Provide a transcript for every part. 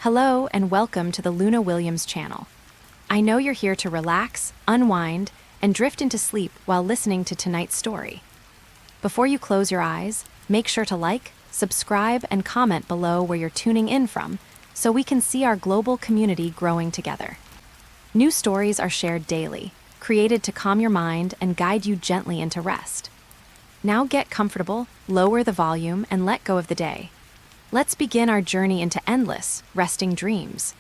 Hello and welcome to the Luna Williams channel. I know you're here to relax, unwind, and drift into sleep while listening to tonight's story. Before you close your eyes, make sure to like, subscribe, and comment below where you're tuning in from so we can see our global community growing together. New stories are shared daily, created to calm your mind and guide you gently into rest. Now get comfortable, lower the volume, and let go of the day. Let's begin our journey into endless, resting dreams.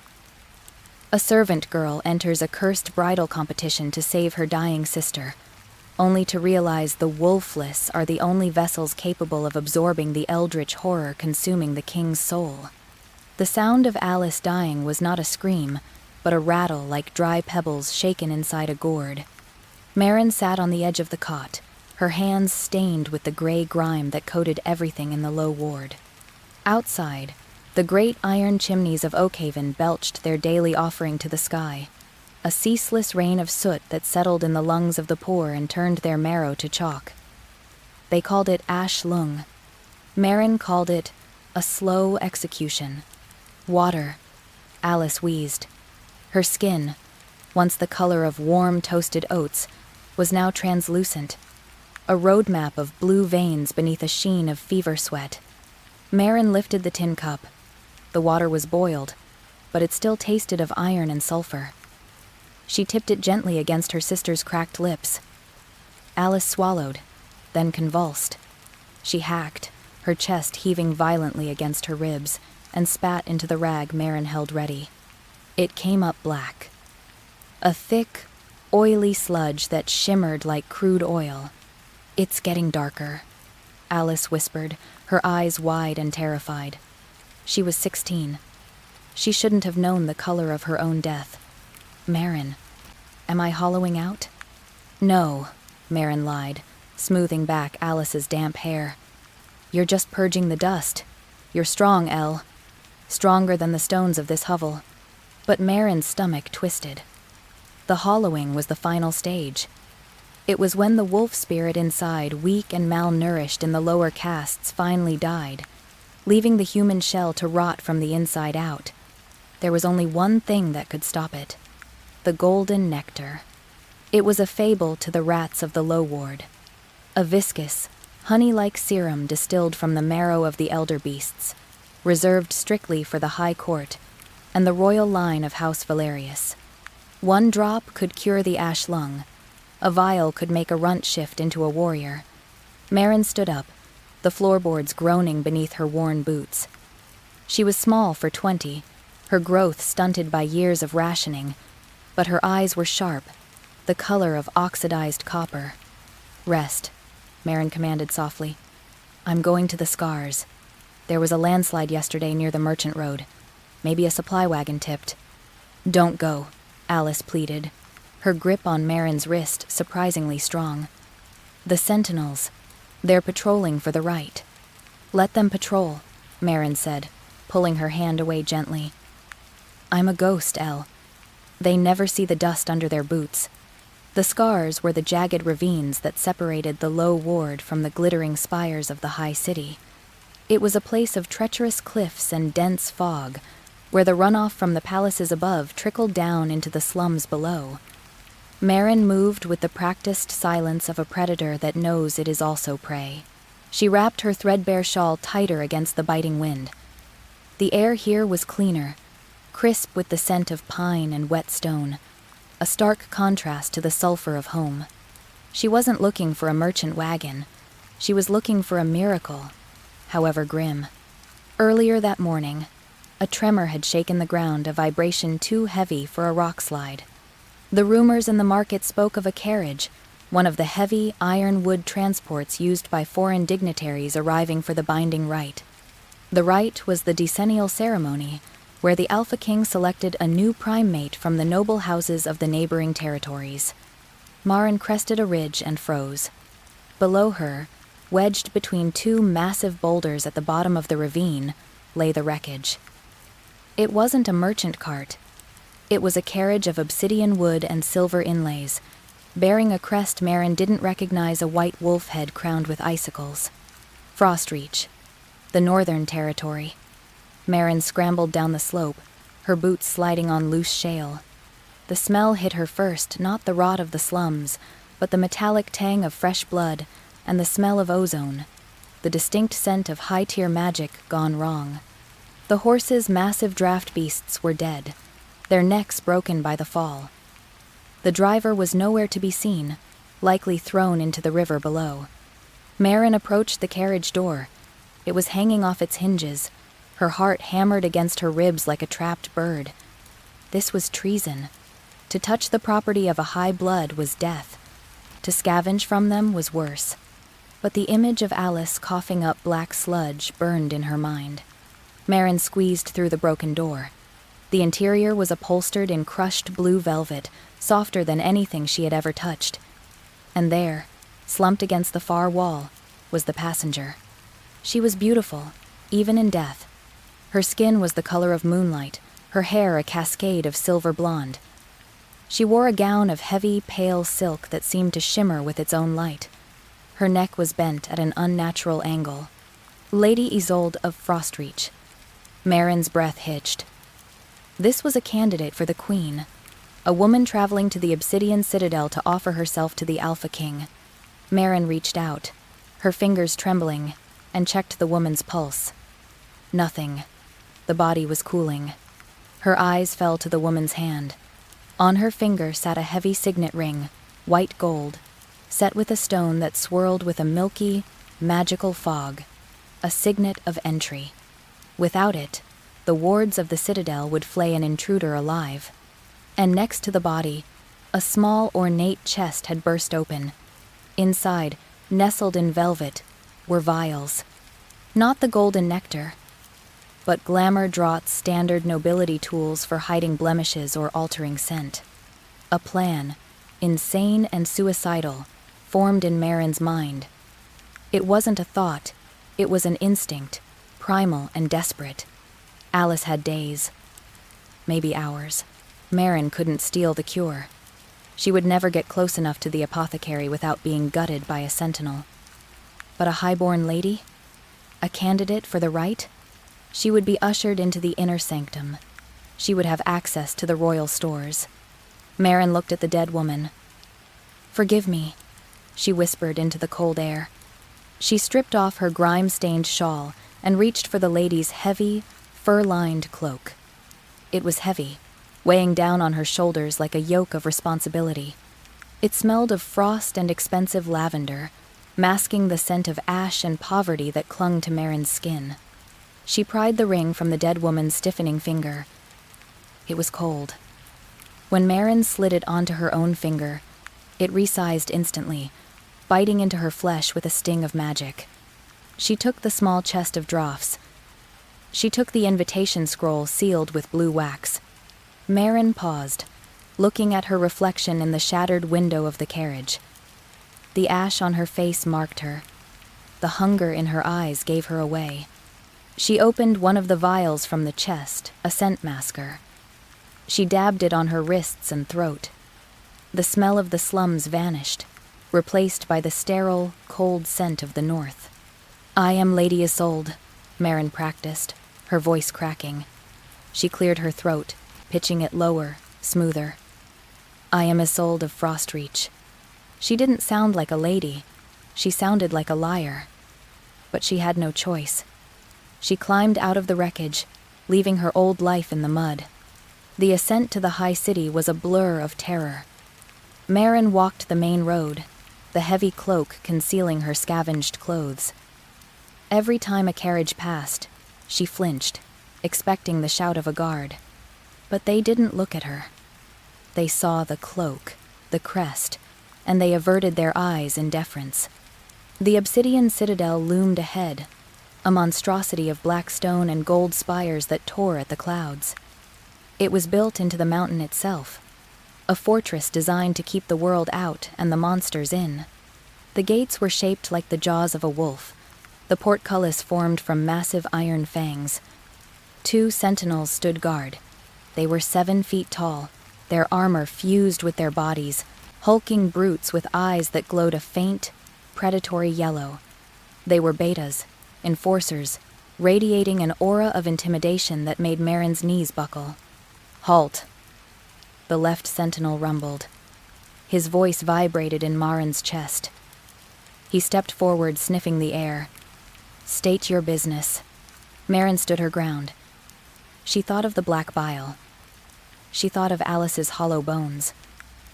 A servant girl enters a cursed bridal competition to save her dying sister, only to realize the wolfless are the only vessels capable of absorbing the eldritch horror consuming the king's soul. The sound of Alice dying was not a scream, but a rattle like dry pebbles shaken inside a gourd. Marin sat on the edge of the cot, her hands stained with the gray grime that coated everything in the low ward. Outside, the great iron chimneys of Oakhaven belched their daily offering to the sky, a ceaseless rain of soot that settled in the lungs of the poor and turned their marrow to chalk. They called it ash lung. Marin called it a slow execution. Water, Alice wheezed. Her skin, once the color of warm toasted oats, was now translucent, a roadmap of blue veins beneath a sheen of fever sweat. Marin lifted the tin cup. The water was boiled, but it still tasted of iron and sulfur. She tipped it gently against her sister's cracked lips. Alice swallowed, then convulsed. She hacked, her chest heaving violently against her ribs, and spat into the rag Marin held ready. It came up black. A thick, oily sludge that shimmered like crude oil. "It's getting darker," Alice whispered, her eyes wide and terrified. She was 16. She shouldn't have known the color of her own death. "Marin, am I hollowing out?" "No," Marin lied, smoothing back Alice's damp hair. "You're just purging the dust. You're strong, Elle. Stronger than the stones of this hovel." But Marin's stomach twisted. The hollowing was the final stage. It was when the wolf spirit inside, weak and malnourished in the lower castes, finally died, leaving the human shell to rot from the inside out. There was only one thing that could stop it: the golden nectar. It was a fable to the rats of the low ward. A viscous, honey-like serum distilled from the marrow of the elder beasts, reserved strictly for the high court and the royal line of House Valerius. One drop could cure the ash lung. A vial could make a runt shift into a warrior. Marin stood up, the floorboards groaning beneath her worn boots. She was small for 20, her growth stunted by years of rationing, but her eyes were sharp, the color of oxidized copper. "Rest," Marin commanded softly. "I'm going to the scars. There was a landslide yesterday near the merchant road. Maybe a supply wagon tipped." "Don't go," Alice pleaded, her grip on Marin's wrist surprisingly strong. "The sentinels, they're patrolling for the right." "Let them patrol," Marin said, pulling her hand away gently. "I'm a ghost, Elle. They never see the dust under their boots." The scars were the jagged ravines that separated the low ward from the glittering spires of the high city. It was a place of treacherous cliffs and dense fog, where the runoff from the palaces above trickled down into the slums below. Marin moved with the practiced silence of a predator that knows it is also prey. She wrapped her threadbare shawl tighter against the biting wind. The air here was cleaner, crisp with the scent of pine and wet stone, a stark contrast to the sulfur of home. She wasn't looking for a merchant wagon. She was looking for a miracle, however grim. Earlier that morning, a tremor had shaken the ground, a vibration too heavy for a rock slide. The rumors in the market spoke of a carriage, one of the heavy iron-wood transports used by foreign dignitaries arriving for the binding rite. The rite was the decennial ceremony, where the Alpha King selected a new primate from the noble houses of the neighboring territories. Marin crested a ridge and froze. Below her, wedged between two massive boulders at the bottom of the ravine, lay the wreckage. It wasn't a merchant cart. It was a carriage of obsidian wood and silver inlays, bearing a crest Marin didn't recognize, a white wolf head crowned with icicles. Frostreach, the northern territory. Marin scrambled down the slope, her boots sliding on loose shale. The smell hit her first, not the rot of the slums, but the metallic tang of fresh blood and the smell of ozone, the distinct scent of high-tier magic gone wrong. The horses' massive draft beasts were dead, their necks broken by the fall. The driver was nowhere to be seen, likely thrown into the river below. Marin approached the carriage door. It was hanging off its hinges, her heart hammered against her ribs like a trapped bird. This was treason. To touch the property of a high blood was death. To scavenge from them was worse. But the image of Alice coughing up black sludge burned in her mind. Marin squeezed through the broken door. The interior was upholstered in crushed blue velvet, softer than anything she had ever touched. And there, slumped against the far wall, was the passenger. She was beautiful, even in death. Her skin was the color of moonlight, her hair a cascade of silver blonde. She wore a gown of heavy, pale silk that seemed to shimmer with its own light. Her neck was bent at an unnatural angle. Lady Isolde of Frostreach. Marin's breath hitched. This was a candidate for the Queen, a woman traveling to the Obsidian Citadel to offer herself to the Alpha King. Marin reached out, her fingers trembling, and checked the woman's pulse. Nothing. The body was cooling. Her eyes fell to the woman's hand. On her finger sat a heavy signet ring, white gold, set with a stone that swirled with a milky, magical fog, a signet of entry. Without it, the wards of the citadel would flay an intruder alive. And next to the body, a small, ornate chest had burst open. Inside, nestled in velvet, were vials. Not the golden nectar, but glamour draught's standard nobility tools for hiding blemishes or altering scent. A plan, insane and suicidal, formed in Marin's mind. It wasn't a thought, it was an instinct, primal and desperate. Alice had days, maybe hours. Marin couldn't steal the cure. She would never get close enough to the apothecary without being gutted by a sentinel. But a highborn lady? A candidate for the right? She would be ushered into the inner sanctum. She would have access to the royal stores. Marin looked at the dead woman. "Forgive me," she whispered into the cold air. She stripped off her grime-stained shawl and reached for the lady's heavy, fur-lined cloak. It was heavy, weighing down on her shoulders like a yoke of responsibility. It smelled of frost and expensive lavender, masking the scent of ash and poverty that clung to Marin's skin. She pried the ring from the dead woman's stiffening finger. It was cold. When Marin slid it onto her own finger, it resized instantly, biting into her flesh with a sting of magic. She took the small chest of draughts. She took the invitation scroll sealed with blue wax. Marin paused, looking at her reflection in the shattered window of the carriage. The ash on her face marked her. The hunger in her eyes gave her away. She opened one of the vials from the chest, a scent masker. She dabbed it on her wrists and throat. The smell of the slums vanished, replaced by the sterile, cold scent of the north. "I am Lady Isolde," Marin practiced, her voice cracking. She cleared her throat, pitching it lower, smoother. "I am Isolde of Frostreach." She didn't sound like a lady. She sounded like a liar. But she had no choice. She climbed out of the wreckage, leaving her old life in the mud. The ascent to the high city was a blur of terror. Marin walked the main road, the heavy cloak concealing her scavenged clothes. Every time a carriage passed, she flinched, expecting the shout of a guard. But they didn't look at her. They saw the cloak, the crest, and they averted their eyes in deference. The Obsidian Citadel loomed ahead, a monstrosity of black stone and gold spires that tore at the clouds. It was built into the mountain itself, a fortress designed to keep the world out and the monsters in. The gates were shaped like the jaws of a wolf, the portcullis formed from massive iron fangs. 2 sentinels stood guard. They were 7 feet tall, their armor fused with their bodies, hulking brutes with eyes that glowed a faint, predatory yellow. They were betas, enforcers, radiating an aura of intimidation that made Marin's knees buckle. "Halt!" The left sentinel rumbled. His voice vibrated in Marin's chest. He stepped forward, sniffing the air. "State your business." Marin stood her ground. She thought of the black bile. She thought of Alice's hollow bones.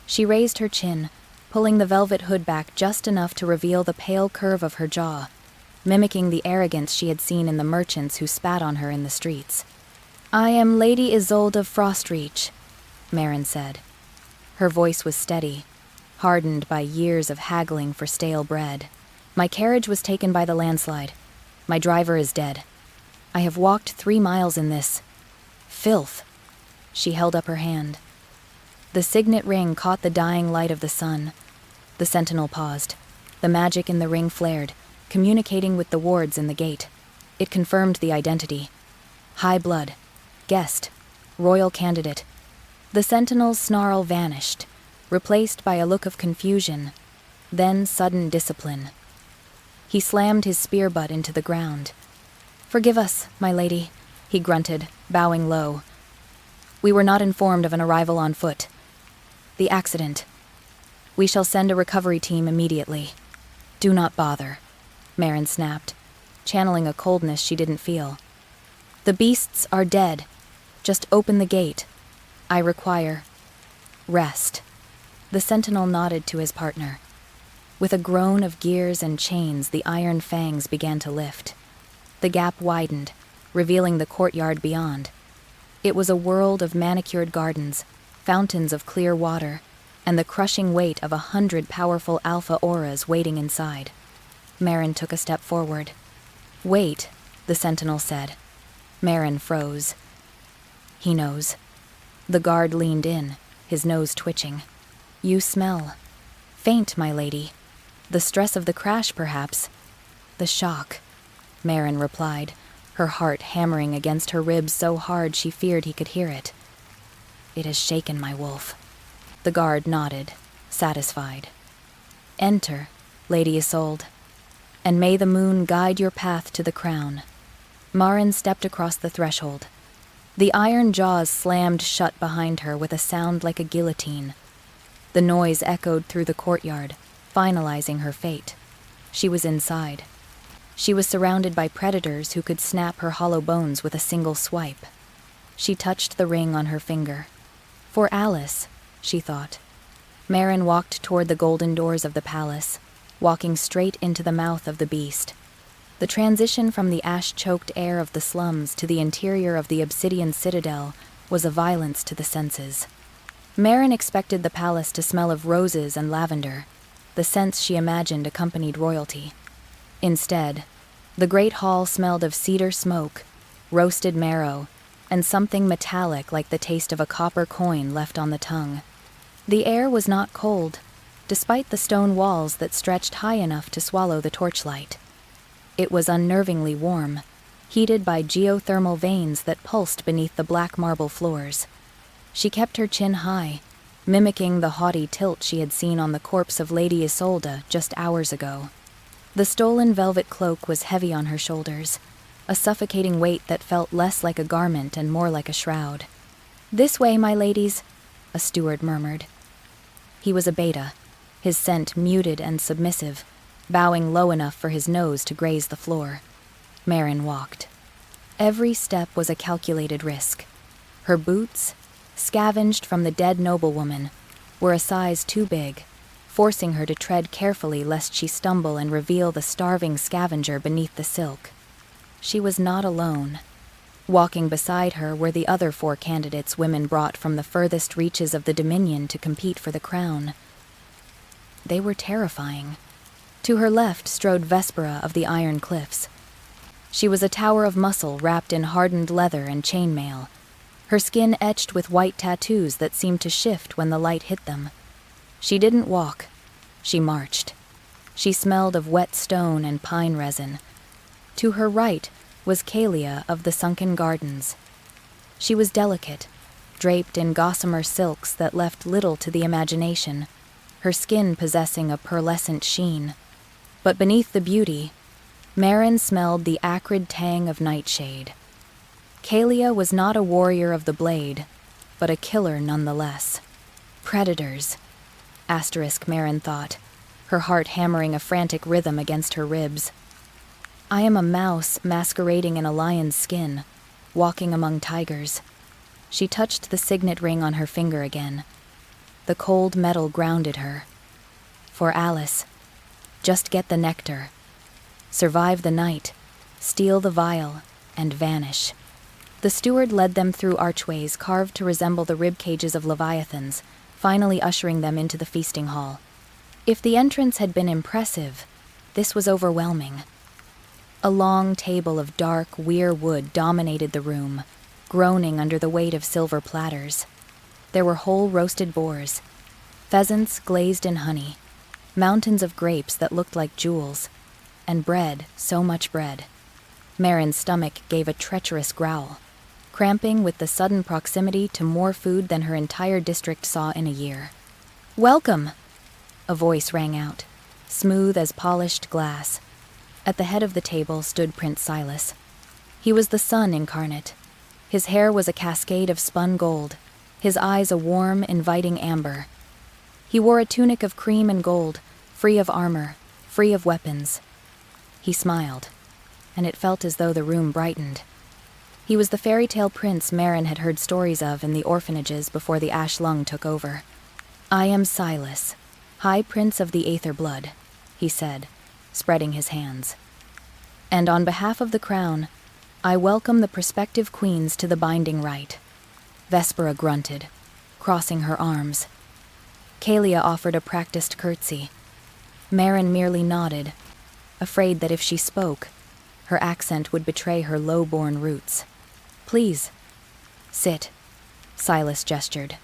She raised her chin, pulling the velvet hood back just enough to reveal the pale curve of her jaw, mimicking the arrogance she had seen in the merchants who spat on her in the streets. "I am Lady Isolde of Frostreach," Marin said. Her voice was steady, hardened by years of haggling for stale bread. "My carriage was taken by the landslide. My driver is dead. I have walked 3 miles in this filth." She held up her hand. The signet ring caught the dying light of the sun. The sentinel paused. The magic in the ring flared, communicating with the wards in the gate. It confirmed the identity. High blood. Guest. Royal candidate. The sentinel's snarl vanished, replaced by a look of confusion, then sudden discipline. He slammed his spear butt into the ground. "Forgive us, my lady," he grunted, bowing low. "We were not informed of an arrival on foot. The accident. We shall send a recovery team immediately." "Do not bother," Marin snapped, channeling a coldness she didn't feel. "The beasts are dead. Just open the gate. I require rest." The sentinel nodded to his partner. With a groan of gears and chains, the iron fangs began to lift. The gap widened, revealing the courtyard beyond. It was a world of manicured gardens, fountains of clear water, and the crushing weight of 100 powerful alpha auras waiting inside. Marin took a step forward. "Wait," the sentinel said. Marin froze. "He knows." The guard leaned in, his nose twitching. "You smell faint, my lady. The stress of the crash, perhaps." "The shock," Marin replied, her heart hammering against her ribs so hard she feared he could hear it. "It has shaken my wolf." The guard nodded, satisfied. "Enter, Lady Isolde, and may the moon guide your path to the crown." Marin stepped across the threshold. The iron jaws slammed shut behind her with a sound like a guillotine. The noise echoed through the courtyard, finalizing her fate. She was inside. She was surrounded by predators who could snap her hollow bones with a single swipe. She touched the ring on her finger. For Alice, she thought. Marin walked toward the golden doors of the palace, walking straight into the mouth of the beast. The transition from the ash-choked air of the slums to the interior of the obsidian citadel was a violence to the senses. Marin expected the palace to smell of roses and lavender, the scents she imagined accompanied royalty. Instead, the great hall smelled of cedar smoke, roasted marrow, and something metallic like the taste of a copper coin left on the tongue. The air was not cold, despite the stone walls that stretched high enough to swallow the torchlight. It was unnervingly warm, heated by geothermal veins that pulsed beneath the black marble floors. She kept her chin high, mimicking the haughty tilt she had seen on the corpse of Lady Isolde just hours ago. The stolen velvet cloak was heavy on her shoulders, a suffocating weight that felt less like a garment and more like a shroud. "This way, my ladies," a steward murmured. He was a beta, his scent muted and submissive, bowing low enough for his nose to graze the floor. Marin walked. Every step was a calculated risk. Her boots, scavenged from the dead noblewoman, were a size too big, forcing her to tread carefully lest she stumble and reveal the starving scavenger beneath the silk. She was not alone. Walking beside her were the other 4 candidates women brought from the furthest reaches of the Dominion to compete for the crown. They were terrifying. To her left strode Vespera of the Iron Cliffs. She was a tower of muscle wrapped in hardened leather and chainmail, her skin etched with white tattoos that seemed to shift when the light hit them. She didn't walk. She marched. She smelled of wet stone and pine resin. To her right was Kalia of the Sunken Gardens. She was delicate, draped in gossamer silks that left little to the imagination, her skin possessing a pearlescent sheen. But beneath the beauty, Marin smelled the acrid tang of nightshade. Kalia was not a warrior of the blade, but a killer nonetheless. Predators. Marin thought, her heart hammering a frantic rhythm against her ribs. I am a mouse masquerading in a lion's skin, walking among tigers. She touched the signet ring on her finger again. The cold metal grounded her. For Alice, just get the nectar. Survive the night, steal the vial, and vanish. The steward led them through archways carved to resemble the rib cages of leviathans, finally ushering them into the feasting hall. If the entrance had been impressive, this was overwhelming. A long table of dark, weir wood dominated the room, groaning under the weight of silver platters. There were whole roasted boars, pheasants glazed in honey, mountains of grapes that looked like jewels, and bread, so much bread. Marin's stomach gave a treacherous growl, cramping with the sudden proximity to more food than her entire district saw in a year. "Welcome!" a voice rang out, smooth as polished glass. At the head of the table stood Prince Silas. He was the sun incarnate. His hair was a cascade of spun gold, his eyes a warm, inviting amber. He wore a tunic of cream and gold, free of armor, free of weapons. He smiled, and it felt as though the room brightened. He was the fairy tale prince Marin had heard stories of in the orphanages before the Ash Lung took over. "I am Silas, High Prince of the Aether Blood," he said, spreading his hands. "And on behalf of the crown, I welcome the prospective queens to the binding rite." Vespera grunted, crossing her arms. Kalia offered a practiced curtsy. Marin merely nodded, afraid that if she spoke, her accent would betray her low-born roots. "Please, sit," Silas gestured.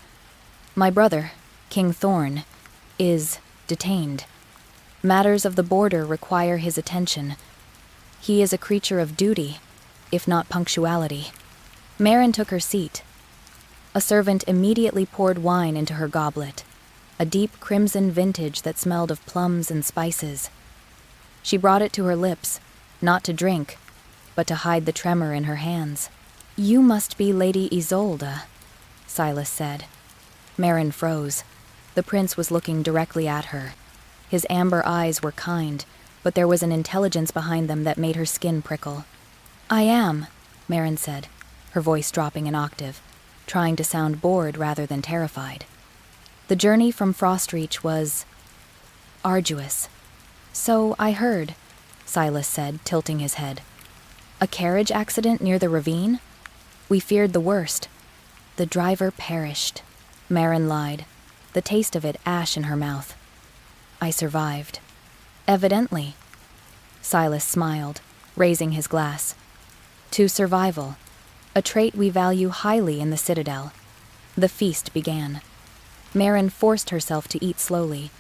"My brother, King Thorn, is detained. Matters of the border require his attention. He is a creature of duty, if not punctuality." Marin took her seat. A servant immediately poured wine into her goblet, a deep crimson vintage that smelled of plums and spices. She brought it to her lips, not to drink, but to hide the tremor in her hands. "You must be Lady Isolde," Silas said. Marin froze. The prince was looking directly at her. His amber eyes were kind, but there was an intelligence behind them that made her skin prickle. "I am," Marin said, her voice dropping an octave, trying to sound bored rather than terrified. The journey from Frostreach was arduous. "So I heard," Silas said, tilting his head. "A carriage accident near the ravine? We feared the worst. The driver perished," Marin lied, the taste of it ash in her mouth. "I survived." "Evidently." Silas smiled, raising his glass. "To survival, a trait we value highly in the Citadel." The feast began. Marin forced herself to eat slowly.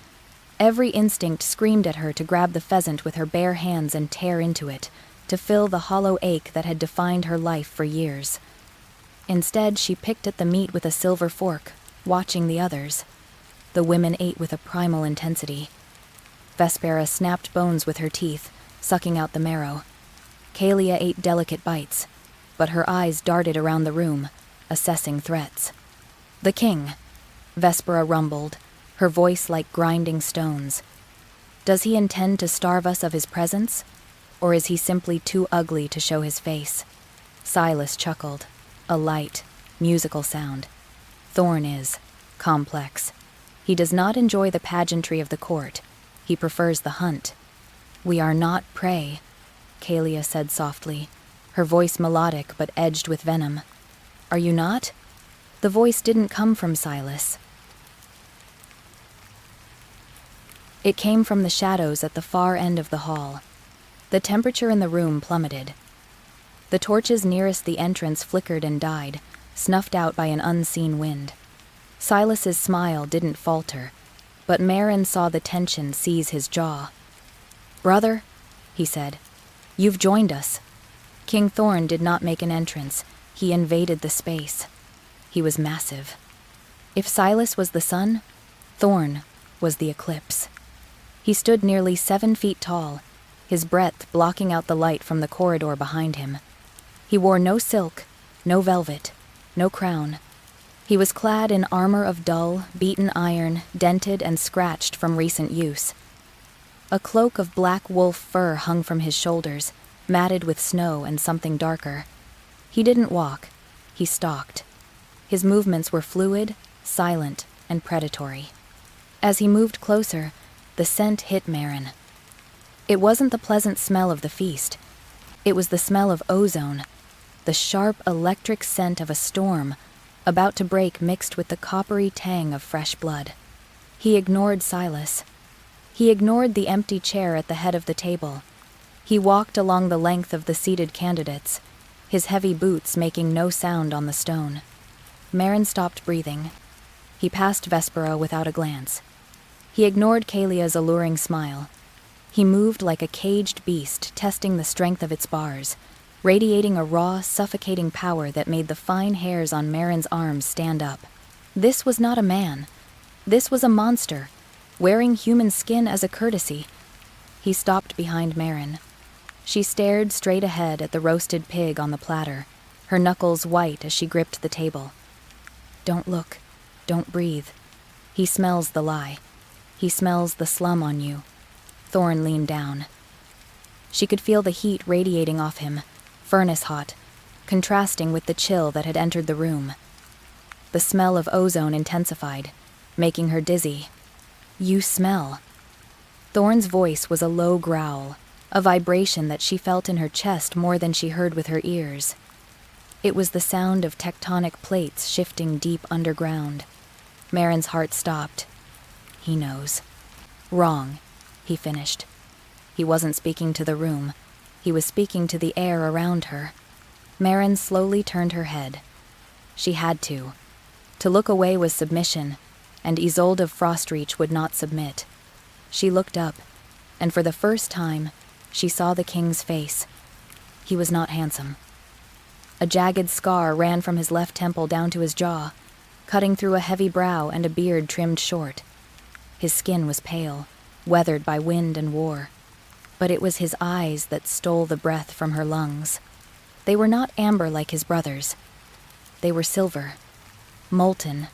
Every instinct screamed at her to grab the pheasant with her bare hands and tear into it, to fill the hollow ache that had defined her life for years. Instead, she picked at the meat with a silver fork, watching the others. The women ate with a primal intensity. Vespera snapped bones with her teeth, sucking out the marrow. Kalia ate delicate bites, but her eyes darted around the room, assessing threats. "The king," Vespera rumbled, her voice like grinding stones. "Does he intend to starve us of his presence? Or is he simply too ugly to show his face?" Silas chuckled, a light, musical sound. "Thorn is complex. He does not enjoy the pageantry of the court. He prefers the hunt." "We are not prey," Kalia said softly, her voice melodic but edged with venom. "Are you not?" The voice didn't come from Silas. It came from the shadows at the far end of the hall. The temperature in the room plummeted. The torches nearest the entrance flickered and died, snuffed out by an unseen wind. Silas's smile didn't falter, but Marin saw the tension seize his jaw. "Brother," he said, "you've joined us." King Thorn did not make an entrance. He invaded the space. He was massive. If Silas was the sun, Thorn was the eclipse. He stood nearly 7 feet tall, his breadth blocking out the light from the corridor behind him. He wore no silk, no velvet, no crown. He was clad in armor of dull, beaten iron, dented and scratched from recent use. A cloak of black wolf fur hung from his shoulders, matted with snow and something darker. He didn't walk, he stalked. His movements were fluid, silent, and predatory. As he moved closer, the scent hit Maren. It wasn't the pleasant smell of the feast. It was the smell of ozone, the sharp electric scent of a storm about to break mixed with the coppery tang of fresh blood. He ignored Silas. He ignored the empty chair at the head of the table. He walked along the length of the seated candidates, his heavy boots making no sound on the stone. Maren stopped breathing. He passed Vespera without a glance. He ignored Kalia's alluring smile. He moved like a caged beast, testing the strength of its bars, radiating a raw, suffocating power that made the fine hairs on Maren's arms stand up. This was not a man. This was a monster, wearing human skin as a courtesy. He stopped behind Maren. She stared straight ahead at the roasted pig on the platter, her knuckles white as she gripped the table. Don't look. Don't breathe. He smells the lie. He smells the slum on you. Thorn leaned down. She could feel the heat radiating off him, furnace hot, contrasting with the chill that had entered the room. The smell of ozone intensified, making her dizzy. You smell. Thorn's voice was a low growl, a vibration that she felt in her chest more than she heard with her ears. It was the sound of tectonic plates shifting deep underground. Maren's heart stopped. He knows. Wrong, he finished. He wasn't speaking to the room. He was speaking to the air around her. Maren slowly turned her head. She had to. To look away was submission, and Isolde of Frostreach would not submit. She looked up, and for the first time, she saw the king's face. He was not handsome. A jagged scar ran from his left temple down to his jaw, cutting through a heavy brow and a beard trimmed short. His skin was pale, weathered by wind and war, but it was his eyes that stole the breath from her lungs. They were not amber like his brother's. They were silver, molten,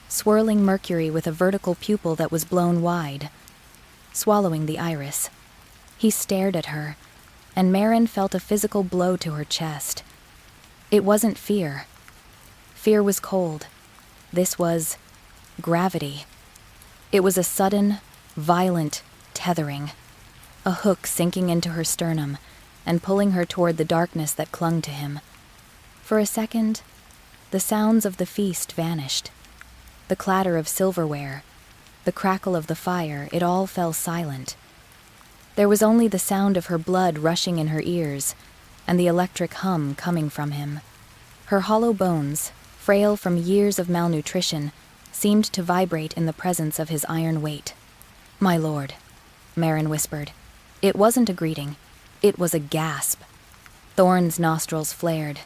swirling mercury with a vertical pupil that was blown wide, swallowing the iris. He stared at her, and Maren felt a physical blow to her chest. It wasn't fear. Fear was cold. This was gravity. It was a sudden, violent tethering, a hook sinking into her sternum and pulling her toward the darkness that clung to him. For a second, the sounds of the feast vanished. The clatter of silverware, the crackle of the fire, it all fell silent. There was only the sound of her blood rushing in her ears and the electric hum coming from him. Her hollow bones, frail from years of malnutrition, seemed to vibrate in the presence of his iron weight. "My lord," Maren whispered. It wasn't a greeting. It was a gasp. Thorn's nostrils flared.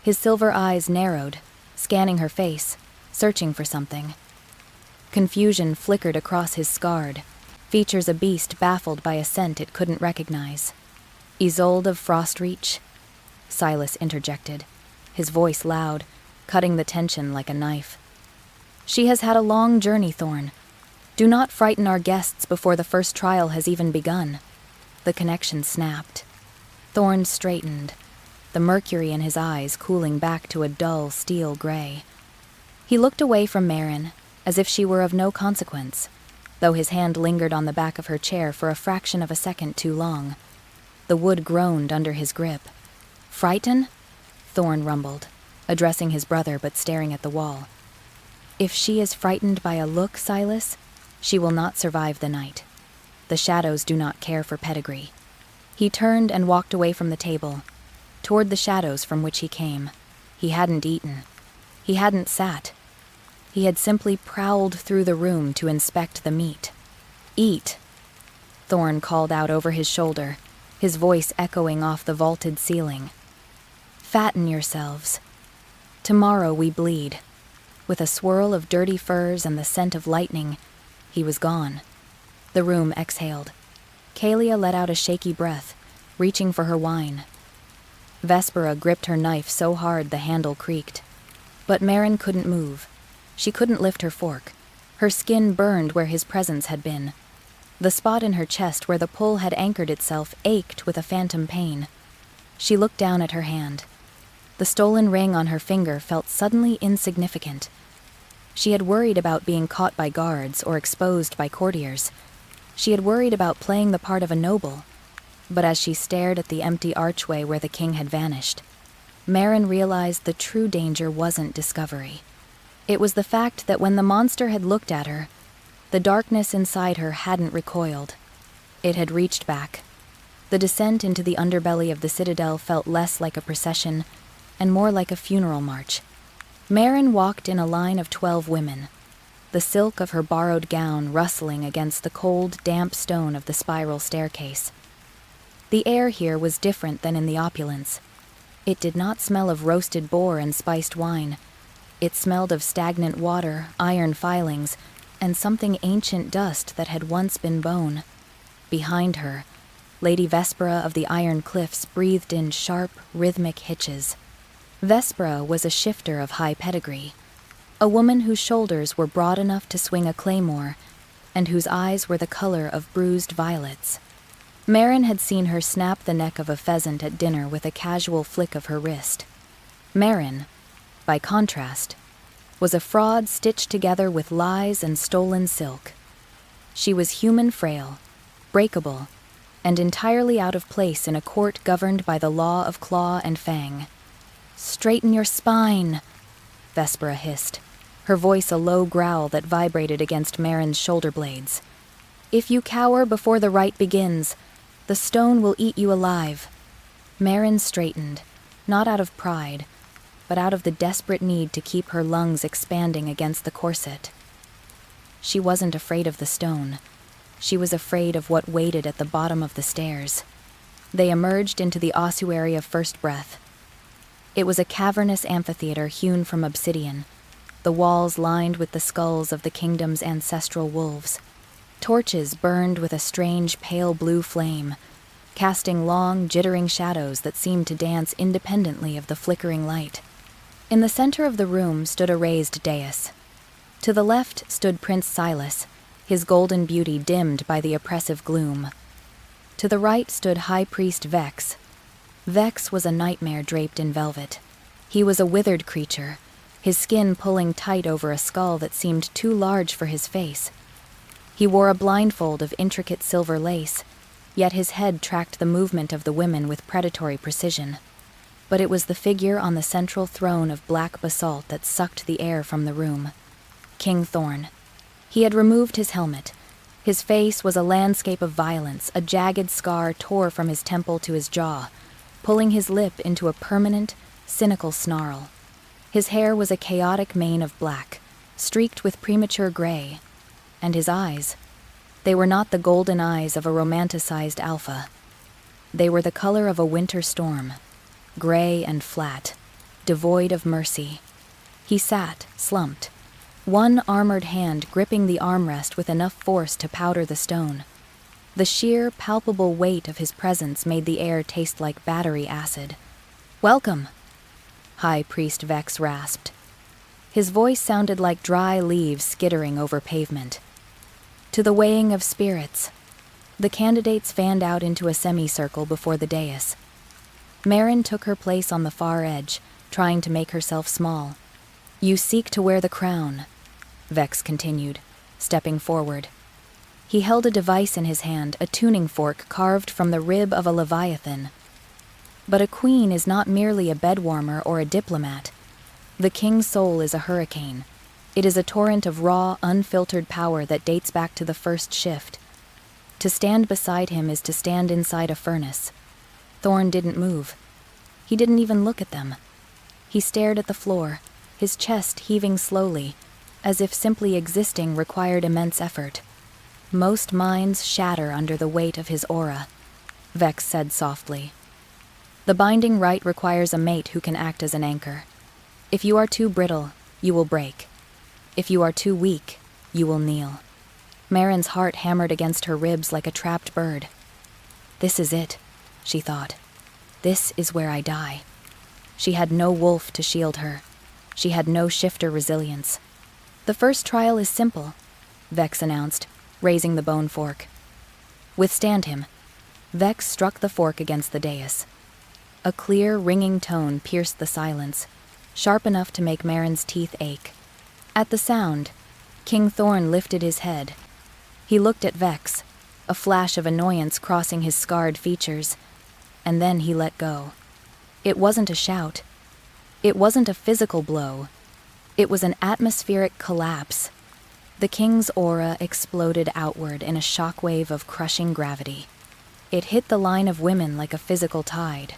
His silver eyes narrowed, scanning her face, searching for something. Confusion flickered across his scarred, features a beast baffled by a scent it couldn't recognize. "Isolde of Frostreach?" Silas interjected, his voice loud, cutting the tension like a knife. "She has had a long journey, Thorn. Do not frighten our guests before the first trial has even begun." The connection snapped. Thorn straightened, the mercury in his eyes cooling back to a dull steel gray. He looked away from Maren, as if she were of no consequence, though his hand lingered on the back of her chair for a fraction of a second too long. The wood groaned under his grip. "Frighten?" Thorn rumbled, addressing his brother but staring at the wall. "If she is frightened by a look, Silas, she will not survive the night. The shadows do not care for pedigree." He turned and walked away from the table, toward the shadows from which he came. He hadn't eaten. He hadn't sat. He had simply prowled through the room to inspect the meat. "Eat," Thorn called out over his shoulder, his voice echoing off the vaulted ceiling. "Fatten yourselves. Tomorrow we bleed." With a swirl of dirty furs and the scent of lightning, he was gone. The room exhaled. Kalia let out a shaky breath, reaching for her wine. Vespera gripped her knife so hard the handle creaked. But Marin couldn't move. She couldn't lift her fork. Her skin burned where his presence had been. The spot in her chest where the pull had anchored itself ached with a phantom pain. She looked down at her hand. The stolen ring on her finger felt suddenly insignificant. She had worried about being caught by guards or exposed by courtiers. She had worried about playing the part of a noble. But as she stared at the empty archway where the king had vanished, Marin realized the true danger wasn't discovery. It was the fact that when the monster had looked at her, the darkness inside her hadn't recoiled. It had reached back. The descent into the underbelly of the citadel felt less like a procession and more like a funeral march. Marin walked in a line of 12 women, the silk of her borrowed gown rustling against the cold, damp stone of the spiral staircase. The air here was different than in the opulence. It did not smell of roasted boar and spiced wine. It smelled of stagnant water, iron filings, and something ancient dust that had once been bone. Behind her, Lady Vespera of the Iron Cliffs breathed in sharp, rhythmic hitches. Vespera was a shifter of high pedigree, a woman whose shoulders were broad enough to swing a claymore, and whose eyes were the color of bruised violets. Marin had seen her snap the neck of a pheasant at dinner with a casual flick of her wrist. Marin, by contrast, was a fraud stitched together with lies and stolen silk. She was human frail, breakable, and entirely out of place in a court governed by the law of claw and fang. "Straighten your spine," Vespera hissed, her voice a low growl that vibrated against Marin's shoulder blades. "If you cower before the rite begins, the stone will eat you alive." Marin straightened, not out of pride, but out of the desperate need to keep her lungs expanding against the corset. She wasn't afraid of the stone. She was afraid of what waited at the bottom of the stairs. They emerged into the ossuary of first breath. It was a cavernous amphitheater hewn from obsidian, the walls lined with the skulls of the kingdom's ancestral wolves. Torches burned with a strange pale blue flame, casting long, jittering shadows that seemed to dance independently of the flickering light. In the center of the room stood a raised dais. To the left stood Prince Silas, his golden beauty dimmed by the oppressive gloom. To the right stood High Priest Vex. Vex was a nightmare draped in velvet. He was a withered creature, his skin pulling tight over a skull that seemed too large for his face. He wore a blindfold of intricate silver lace, yet his head tracked the movement of the women with predatory precision. But it was the figure on the central throne of black basalt that sucked the air from the room. King Thorn. He had removed his helmet. His face was a landscape of violence. A jagged scar tore from his temple to his jaw, pulling his lip into a permanent, cynical snarl. His hair was a chaotic mane of black, streaked with premature gray. And his eyes, they were not the golden eyes of a romanticized alpha. They were the color of a winter storm, gray and flat, devoid of mercy. He sat, slumped, one armored hand gripping the armrest with enough force to powder the stone. The sheer, palpable weight of his presence made the air taste like battery acid. "Welcome," High Priest Vex rasped. His voice sounded like dry leaves skittering over pavement. "To the weighing of spirits." The candidates fanned out into a semicircle before the dais. Marin took her place on the far edge, trying to make herself small. "You seek to wear the crown," Vex continued, stepping forward. He held a device in his hand, a tuning fork carved from the rib of a leviathan. But a queen is not merely a bedwarmer or a diplomat. The king's soul is a hurricane. It is a torrent of raw, unfiltered power that dates back to the first shift. To stand beside him is to stand inside a furnace. Thorn didn't move. He didn't even look at them. He stared at the floor, his chest heaving slowly, as if simply existing required immense effort. "Most minds shatter under the weight of his aura," Vex said softly. "The binding rite requires a mate who can act as an anchor. If you are too brittle, you will break. If you are too weak, you will kneel." Marin's heart hammered against her ribs like a trapped bird. This is it, she thought. This is where I die. She had no wolf to shield her. She had no shifter resilience. The first trial is simple, Vex announced, raising the bone fork. Withstand him. Vex struck the fork against the dais. A clear, ringing tone pierced the silence, sharp enough to make Marin's teeth ache. At the sound, King Thorn lifted his head. He looked at Vex, a flash of annoyance crossing his scarred features, and then he let go. It wasn't a shout. It wasn't a physical blow. It was an atmospheric collapse. The king's aura exploded outward in a shockwave of crushing gravity. It hit the line of women like a physical tide.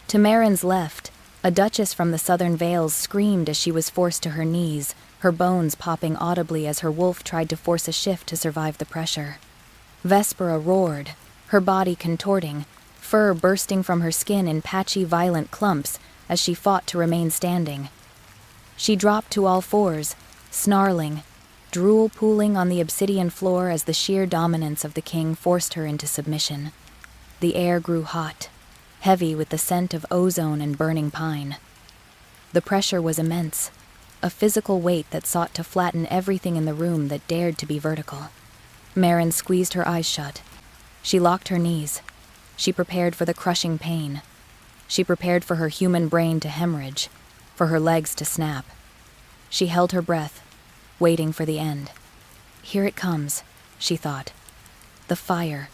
To Marin's left, a duchess from the southern vales screamed as she was forced to her knees, her bones popping audibly as her wolf tried to force a shift to survive the pressure. Vespera roared, her body contorting, fur bursting from her skin in patchy, violent clumps as she fought to remain standing. She dropped to all fours, snarling, drool pooling on the obsidian floor as the sheer dominance of the king forced her into submission. The air grew hot, heavy with the scent of ozone and burning pine. The pressure was immense, a physical weight that sought to flatten everything in the room that dared to be vertical. Marin squeezed her eyes shut. She locked her knees. She prepared for the crushing pain. She prepared for her human brain to hemorrhage, for her legs to snap. She held her breath, waiting for the end. Here it comes, she thought. The fire,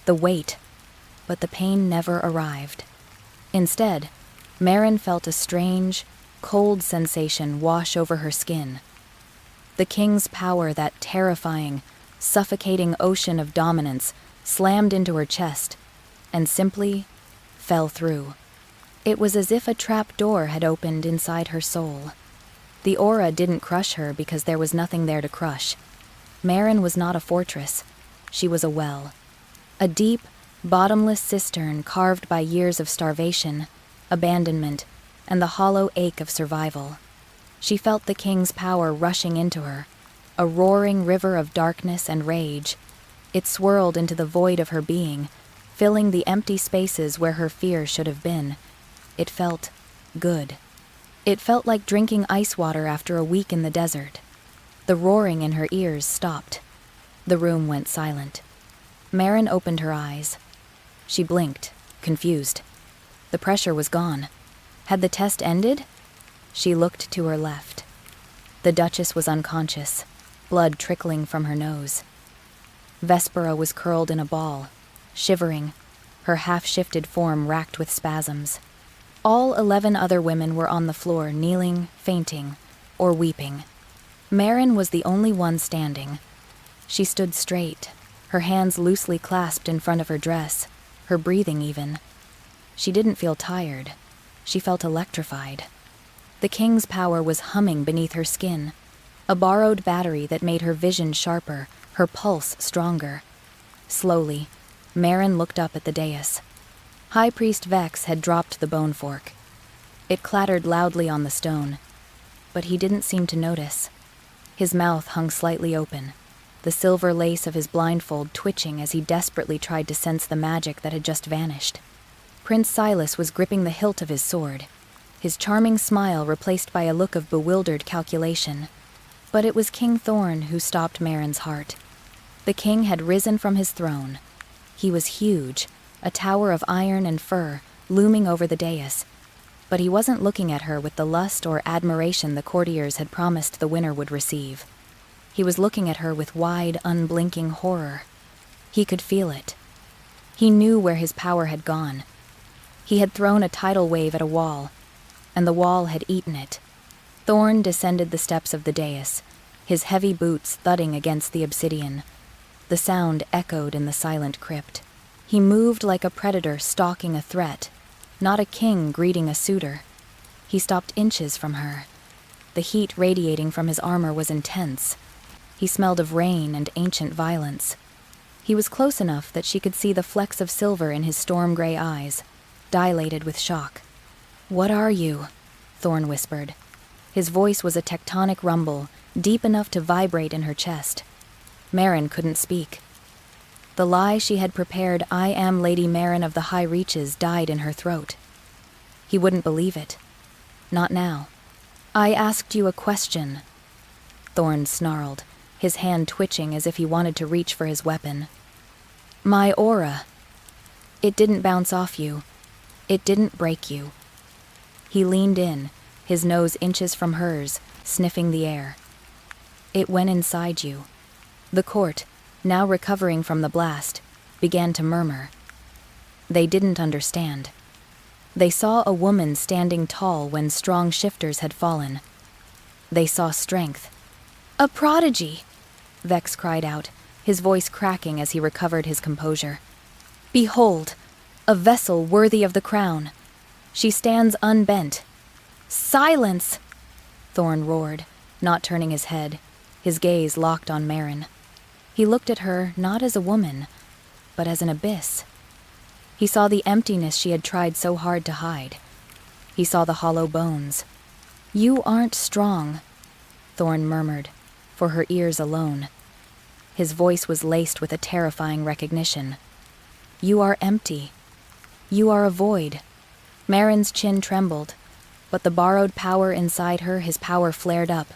the weight, but the pain never arrived. Instead, Marin felt a strange, cold sensation wash over her skin. The king's power, that terrifying, suffocating ocean of dominance, slammed into her chest and simply fell through. It was as if a trap door had opened inside her soul. The aura didn't crush her because there was nothing there to crush. Marin was not a fortress. She was a well. A deep, bottomless cistern carved by years of starvation, abandonment, and the hollow ache of survival. She felt the king's power rushing into her, a roaring river of darkness and rage. It swirled into the void of her being, filling the empty spaces where her fear should have been. It felt good. It felt like drinking ice water after a week in the desert. The roaring in her ears stopped. The room went silent. Marin opened her eyes. She blinked, confused. The pressure was gone. Had the test ended? She looked to her left. The Duchess was unconscious, blood trickling from her nose. Vespera was curled in a ball, shivering, her half-shifted form racked with spasms. All 11 other women were on the floor, kneeling, fainting, or weeping. Marin was the only one standing. She stood straight, her hands loosely clasped in front of her dress, her breathing even. She didn't feel tired. She felt electrified. The king's power was humming beneath her skin, a borrowed battery that made her vision sharper, her pulse stronger. Slowly, Marin looked up at the dais. High Priest Vex had dropped the bone fork. It clattered loudly on the stone, but he didn't seem to notice. His mouth hung slightly open, the silver lace of his blindfold twitching as he desperately tried to sense the magic that had just vanished. Prince Silas was gripping the hilt of his sword, his charming smile replaced by a look of bewildered calculation. But it was King Thorn who stopped Marin's heart. The king had risen from his throne. He was huge, a tower of iron and fur, looming over the dais. But he wasn't looking at her with the lust or admiration the courtiers had promised the winner would receive. He was looking at her with wide, unblinking horror. He could feel it. He knew where his power had gone. He had thrown a tidal wave at a wall, and the wall had eaten it. Thorn descended the steps of the dais, his heavy boots thudding against the obsidian. The sound echoed in the silent crypt. He moved like a predator stalking a threat, not a king greeting a suitor. He stopped inches from her. The heat radiating from his armor was intense. He smelled of rain and ancient violence. He was close enough that she could see the flecks of silver in his storm-gray eyes, dilated with shock. "What are you?" Thorn whispered. His voice was a tectonic rumble, deep enough to vibrate in her chest. Marin couldn't speak. The lie she had prepared, "I am Lady Marin of the High Reaches," died in her throat. He wouldn't believe it. Not now. "I asked you a question." Thorn snarled, his hand twitching as if he wanted to reach for his weapon. "My aura. It didn't bounce off you. It didn't break you." He leaned in, his nose inches from hers, sniffing the air. "It went inside you." The court, now recovering from the blast, began to murmur. They didn't understand. They saw a woman standing tall when strong shifters had fallen. They saw strength. "A prodigy!" Vex cried out, his voice cracking as he recovered his composure. "Behold, a vessel worthy of the crown. She stands unbent." "Silence!" Thorn roared, not turning his head, his gaze locked on Marin. He looked at her not as a woman, but as an abyss. He saw the emptiness she had tried so hard to hide. He saw the hollow bones. "You aren't strong," Thorn murmured, for her ears alone. His voice was laced with a terrifying recognition. "You are empty. You are a void." Marin's chin trembled, but the borrowed power inside her, his power flared up,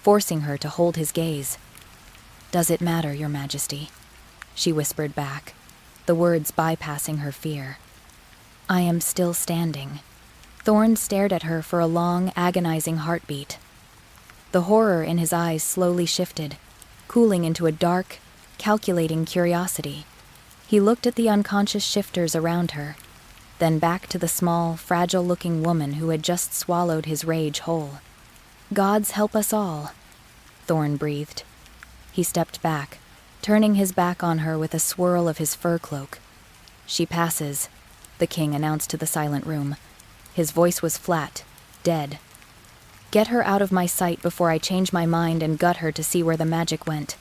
forcing her to hold his gaze. "Does it matter, Your Majesty?" she whispered back, the words bypassing her fear. "I am still standing." Thorn stared at her for a long, agonizing heartbeat. The horror in his eyes slowly shifted, cooling into a dark, calculating curiosity. He looked at the unconscious shifters around her, then back to the small, fragile-looking woman who had just swallowed his rage whole. "Gods help us all," Thorn breathed. He stepped back, turning his back on her with a swirl of his fur cloak. "She passes," the king announced to the silent room. His voice was flat, dead. "Get her out of my sight before I change my mind and gut her to see where the magic went."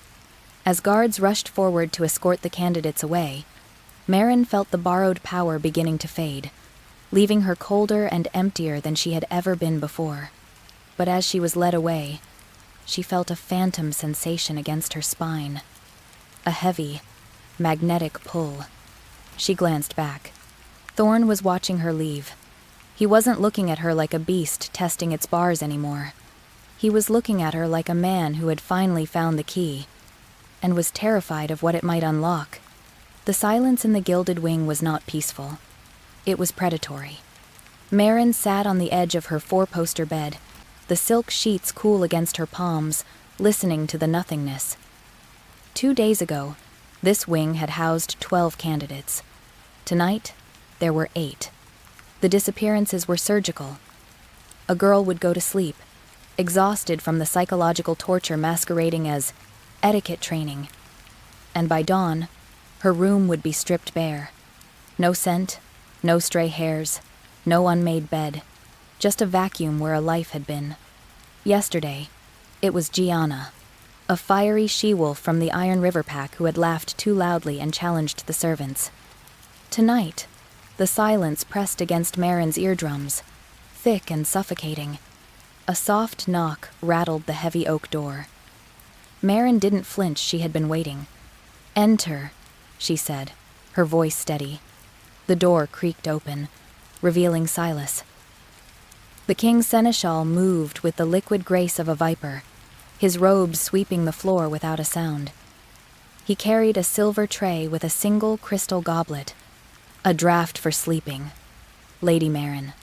As guards rushed forward to escort the candidates away, Marin felt the borrowed power beginning to fade, leaving her colder and emptier than she had ever been before. But as she was led away, she felt a phantom sensation against her spine. A heavy, magnetic pull. She glanced back. Thorn was watching her leave. He wasn't looking at her like a beast testing its bars anymore. He was looking at her like a man who had finally found the key, and was terrified of what it might unlock. The silence in the gilded wing was not peaceful. It was predatory. Marin sat on the edge of her four-poster bed, the silk sheets cool against her palms, listening to the nothingness. 2 days ago, this wing had housed 12 candidates. Tonight, there were 8. The disappearances were surgical. A girl would go to sleep, exhausted from the psychological torture masquerading as etiquette training. And by dawn, her room would be stripped bare. No scent, no stray hairs, no unmade bed, just a vacuum where a life had been. Yesterday, it was Gianna, a fiery she-wolf from the Iron River Pack who had laughed too loudly and challenged the servants. Tonight, the silence pressed against Marin's eardrums, thick and suffocating. A soft knock rattled the heavy oak door. Marin didn't flinch. She had been waiting. "Enter," she said, her voice steady. The door creaked open, revealing Silas. The king's seneschal moved with the liquid grace of a viper, his robes sweeping the floor without a sound. He carried a silver tray with a single crystal goblet, a draught for sleeping. Lady Marin.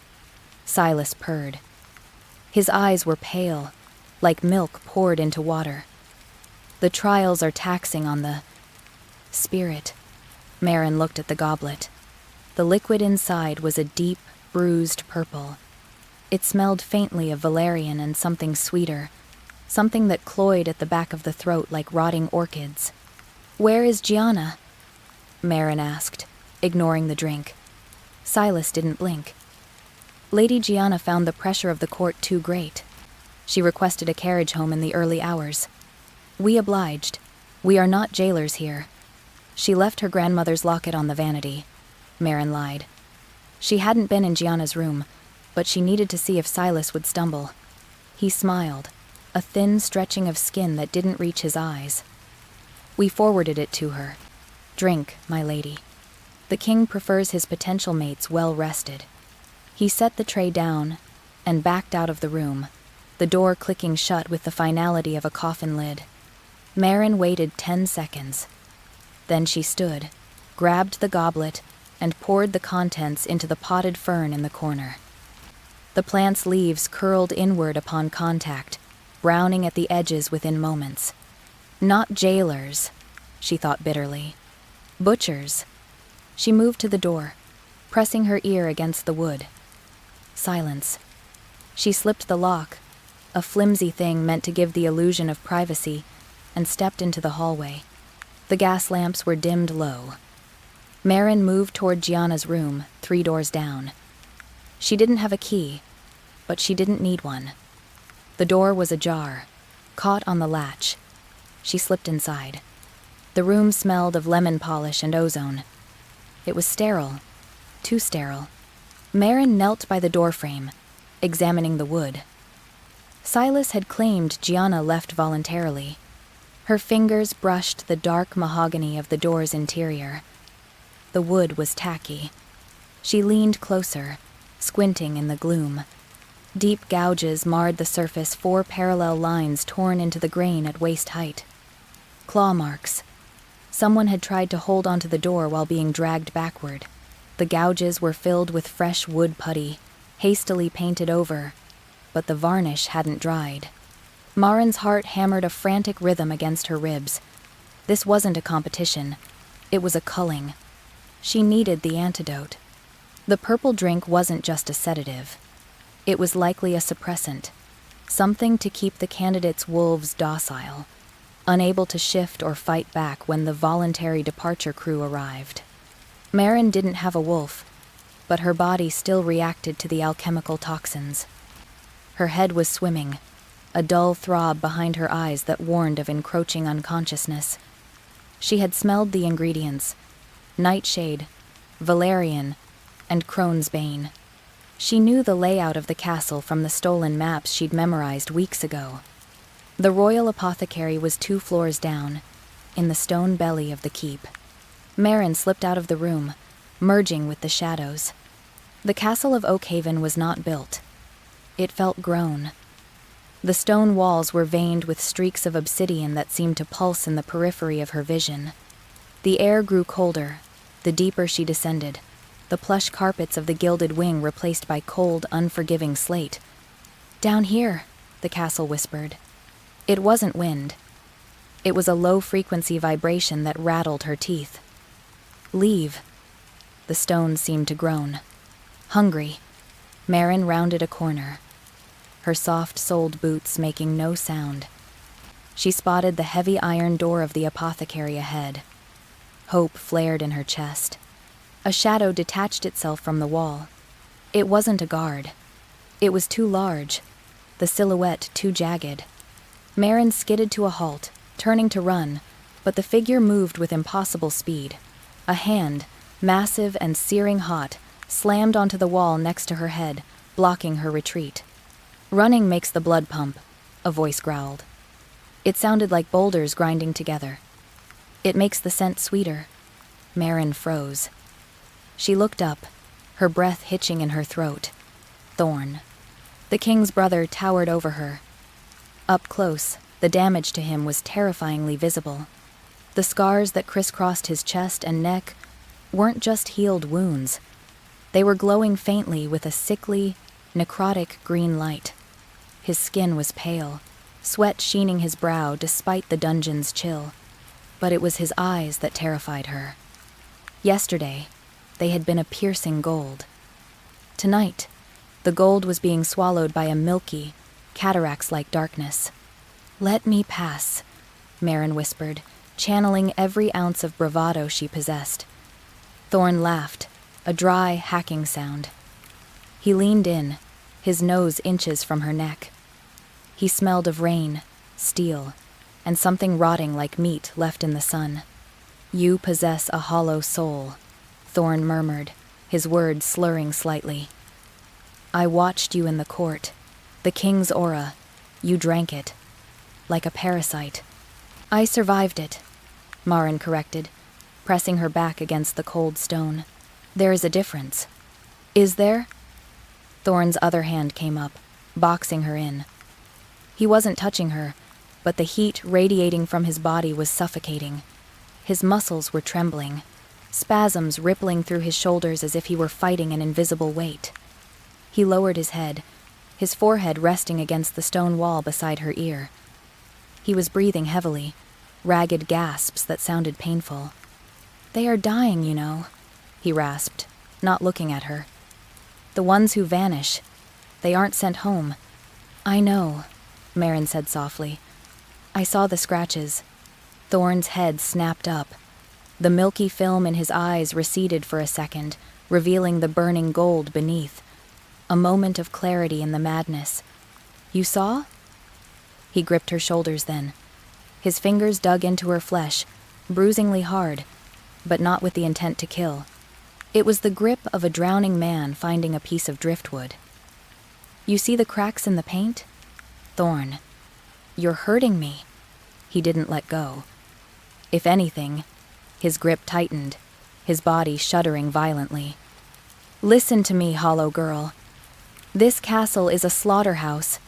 Silas purred. His eyes were pale, like milk poured into water. "The trials are taxing on the spirit." Marin looked at the goblet. The liquid inside was a deep, bruised purple. It smelled faintly of valerian and something sweeter, something that cloyed at the back of the throat like rotting orchids. "Where is Gianna?" Marin asked, ignoring the drink. Silas didn't blink. Lady Gianna found the pressure of the court too great. She requested a carriage home in the early hours. "We obliged. We are not jailers here." She left her grandmother's locket on the vanity. Marin lied. She hadn't been in Gianna's room, but she needed to see if Silas would stumble. He smiled, a thin stretching of skin that didn't reach his eyes. "We forwarded it to her. Drink, my lady. The king prefers his potential mates well-rested. He set the tray down and backed out of the room, the door clicking shut with the finality of a coffin lid. Marin waited 10 seconds. Then she stood, grabbed the goblet, and poured the contents into the potted fern in the corner. The plant's leaves curled inward upon contact, browning at the edges within moments. Not jailers, she thought bitterly. Butchers. She moved to the door, pressing her ear against the wood. Silence. She slipped the lock, a flimsy thing meant to give the illusion of privacy, and stepped into the hallway. The gas lamps were dimmed low. Marin moved toward Gianna's room, 3 doors down. She didn't have a key, but she didn't need one. The door was ajar, caught on the latch. She slipped inside. The room smelled of lemon polish and ozone. It was sterile, too sterile. Marin knelt by the doorframe, examining the wood. Silas had claimed Gianna left voluntarily. Her fingers brushed the dark mahogany of the door's interior. The wood was tacky. She leaned closer, squinting in the gloom. Deep gouges marred the surface, 4 parallel lines torn into the grain at waist height. Claw marks. Someone had tried to hold onto the door while being dragged backward. The gouges were filled with fresh wood putty, hastily painted over, but the varnish hadn't dried. Marin's heart hammered a frantic rhythm against her ribs. This wasn't a competition. It was a culling. She needed the antidote. The purple drink wasn't just a sedative. It was likely a suppressant, something to keep the candidate's wolves docile, unable to shift or fight back when the voluntary departure crew arrived. Marin didn't have a wolf, but her body still reacted to the alchemical toxins. Her head was swimming, a dull throb behind her eyes that warned of encroaching unconsciousness. She had smelled the ingredients: nightshade, valerian, and crone's bane. She knew the layout of the castle from the stolen maps she'd memorized weeks ago. The royal apothecary was 2 floors down, in the stone belly of the keep. Marin slipped out of the room, merging with the shadows. The castle of Oakhaven was not built. It felt grown. The stone walls were veined with streaks of obsidian that seemed to pulse in the periphery of her vision. The air grew colder, the deeper she descended, the plush carpets of the gilded wing replaced by cold, unforgiving slate. "Down here," the castle whispered. It wasn't wind. It was a low-frequency vibration that rattled her teeth. "Leave." The stones seemed to groan. Hungry, Marin rounded a corner, her soft-soled boots making no sound. She spotted the heavy iron door of the apothecary ahead. Hope flared in her chest. A shadow detached itself from the wall. It wasn't a guard. It was too large, the silhouette too jagged. Marin skidded to a halt, turning to run, but the figure moved with impossible speed. A hand, massive and searing hot, slammed onto the wall next to her head, blocking her retreat. "Running makes the blood pump," a voice growled. It sounded like boulders grinding together. "It makes the scent sweeter." Marin froze. She looked up, her breath hitching in her throat. Thorn. The king's brother towered over her. Up close, the damage to him was terrifyingly visible. The scars that crisscrossed his chest and neck weren't just healed wounds. They were glowing faintly with a sickly, necrotic green light. His skin was pale, sweat sheening his brow despite the dungeon's chill. But it was his eyes that terrified her. Yesterday, they had been a piercing gold. Tonight, the gold was being swallowed by a milky, cataracts-like darkness. "Let me pass," Marin whispered, channeling every ounce of bravado she possessed. Thorn laughed, a dry, hacking sound. He leaned in, his nose inches from her neck. He smelled of rain, steel, and something rotting like meat left in the sun. "You possess a hollow soul," Thorn murmured, his words slurring slightly. "I watched you in the court. The king's aura. You drank it. Like a parasite." "I survived it," Marin corrected. pressing her back against the cold stone. There is a difference. Is there? Thorn's other hand came up, boxing her in. He wasn't touching her, but the heat radiating from his body was suffocating. His muscles were trembling, spasms rippling through his shoulders as if he were fighting an invisible weight. He lowered his head, his forehead resting against the stone wall beside her ear. He was breathing heavily, ragged gasps that sounded painful. "They are dying, you know," he rasped, not looking at her. "The ones who vanish, they aren't sent home." "I know," Marin said softly. "I saw the scratches." Thorn's head snapped up. The milky film in his eyes receded for a second, revealing the burning gold beneath. A moment of clarity in the madness. "You saw?" He gripped her shoulders then. His fingers dug into her flesh, bruisingly hard, but not with the intent to kill. It was the grip of a drowning man finding a piece of driftwood. "You see the cracks in the paint? Thorn, you're hurting me." He didn't let go. If anything, his grip tightened, his body shuddering violently. "Listen to me, hollow girl. This castle is a slaughterhouse.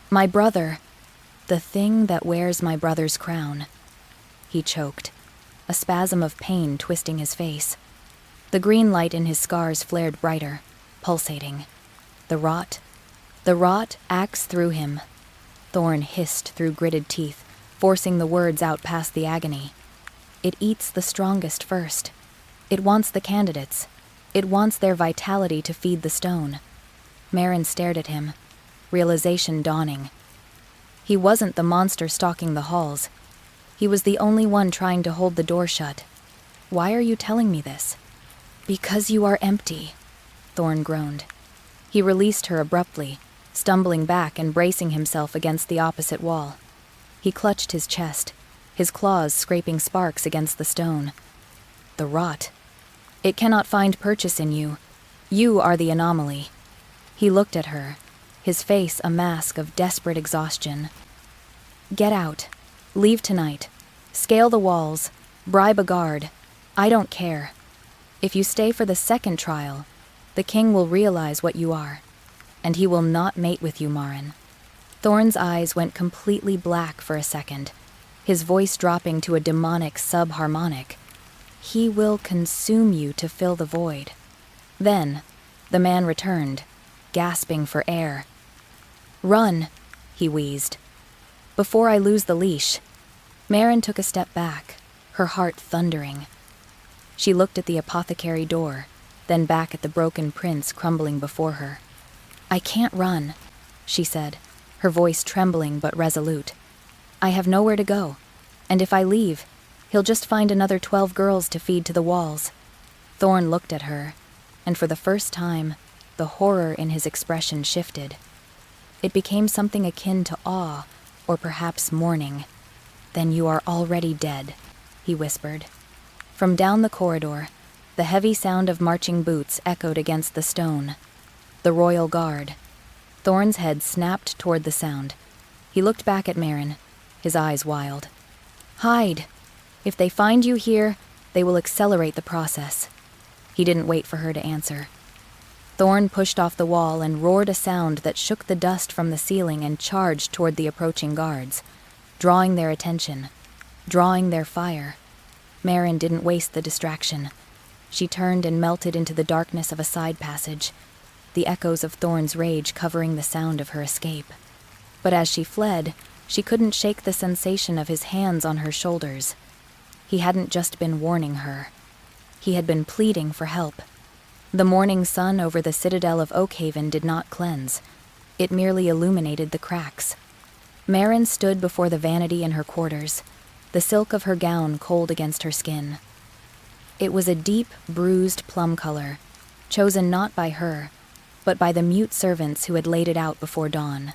My brother, the thing that wears my brother's crown." He choked, a spasm of pain twisting his face. The green light in his scars flared brighter, pulsating. The rot axed through him. Thorn hissed through gritted teeth, forcing the words out past the agony. "It eats the strongest first. It wants the candidates. It wants their vitality to feed the stone." Marin stared at him, realization dawning. He wasn't the monster stalking the halls. He was the only one trying to hold the door shut. "Why are you telling me this?" "Because you are empty," Thorn groaned. He released her abruptly, stumbling back and bracing himself against the opposite wall. He clutched his chest, his claws scraping sparks against the stone. "The rot. It cannot find purchase in you. You are the anomaly." He looked at her, his face a mask of desperate exhaustion. "Get out. Leave tonight. Scale the walls. Bribe a guard. I don't care. If you stay for the second trial, the king will realize what you are. And he will not mate with you, Marin." Thorn's eyes went completely black for a second, his voice dropping to a demonic subharmonic. "He will consume you to fill the void." Then, the man returned, gasping for air. "Run," he wheezed. "Before I lose the leash." Marin took a step back, her heart thundering. She looked at the apothecary door, then back at the broken prince crumbling before her. "I can't run," she said, her voice trembling but resolute. "I have nowhere to go, and if I leave, he'll just find another 12 girls to feed to the walls." Thorn looked at her, and for the first time, the horror in his expression shifted. It became something akin to awe, or perhaps mourning. "Then you are already dead," he whispered. From down the corridor, the heavy sound of marching boots echoed against the stone. The royal guard. Thorn's head snapped toward the sound. He looked back at Marin, his eyes wild. "Hide. If they find you here, they will accelerate the process." He didn't wait for her to answer. Thorn pushed off the wall and roared a sound that shook the dust from the ceiling and charged toward the approaching guards, drawing their attention, drawing their fire. Marin didn't waste the distraction. She turned and melted into the darkness of a side passage, the echoes of Thorn's rage covering the sound of her escape. But as she fled, she couldn't shake the sensation of his hands on her shoulders. He hadn't just been warning her. He had been pleading for help. The morning sun over the citadel of Oakhaven did not cleanse. It merely illuminated the cracks. Marin stood before the vanity in her quarters, the silk of her gown cold against her skin. It was a deep, bruised plum color, chosen not by her, but by the mute servants who had laid it out before dawn.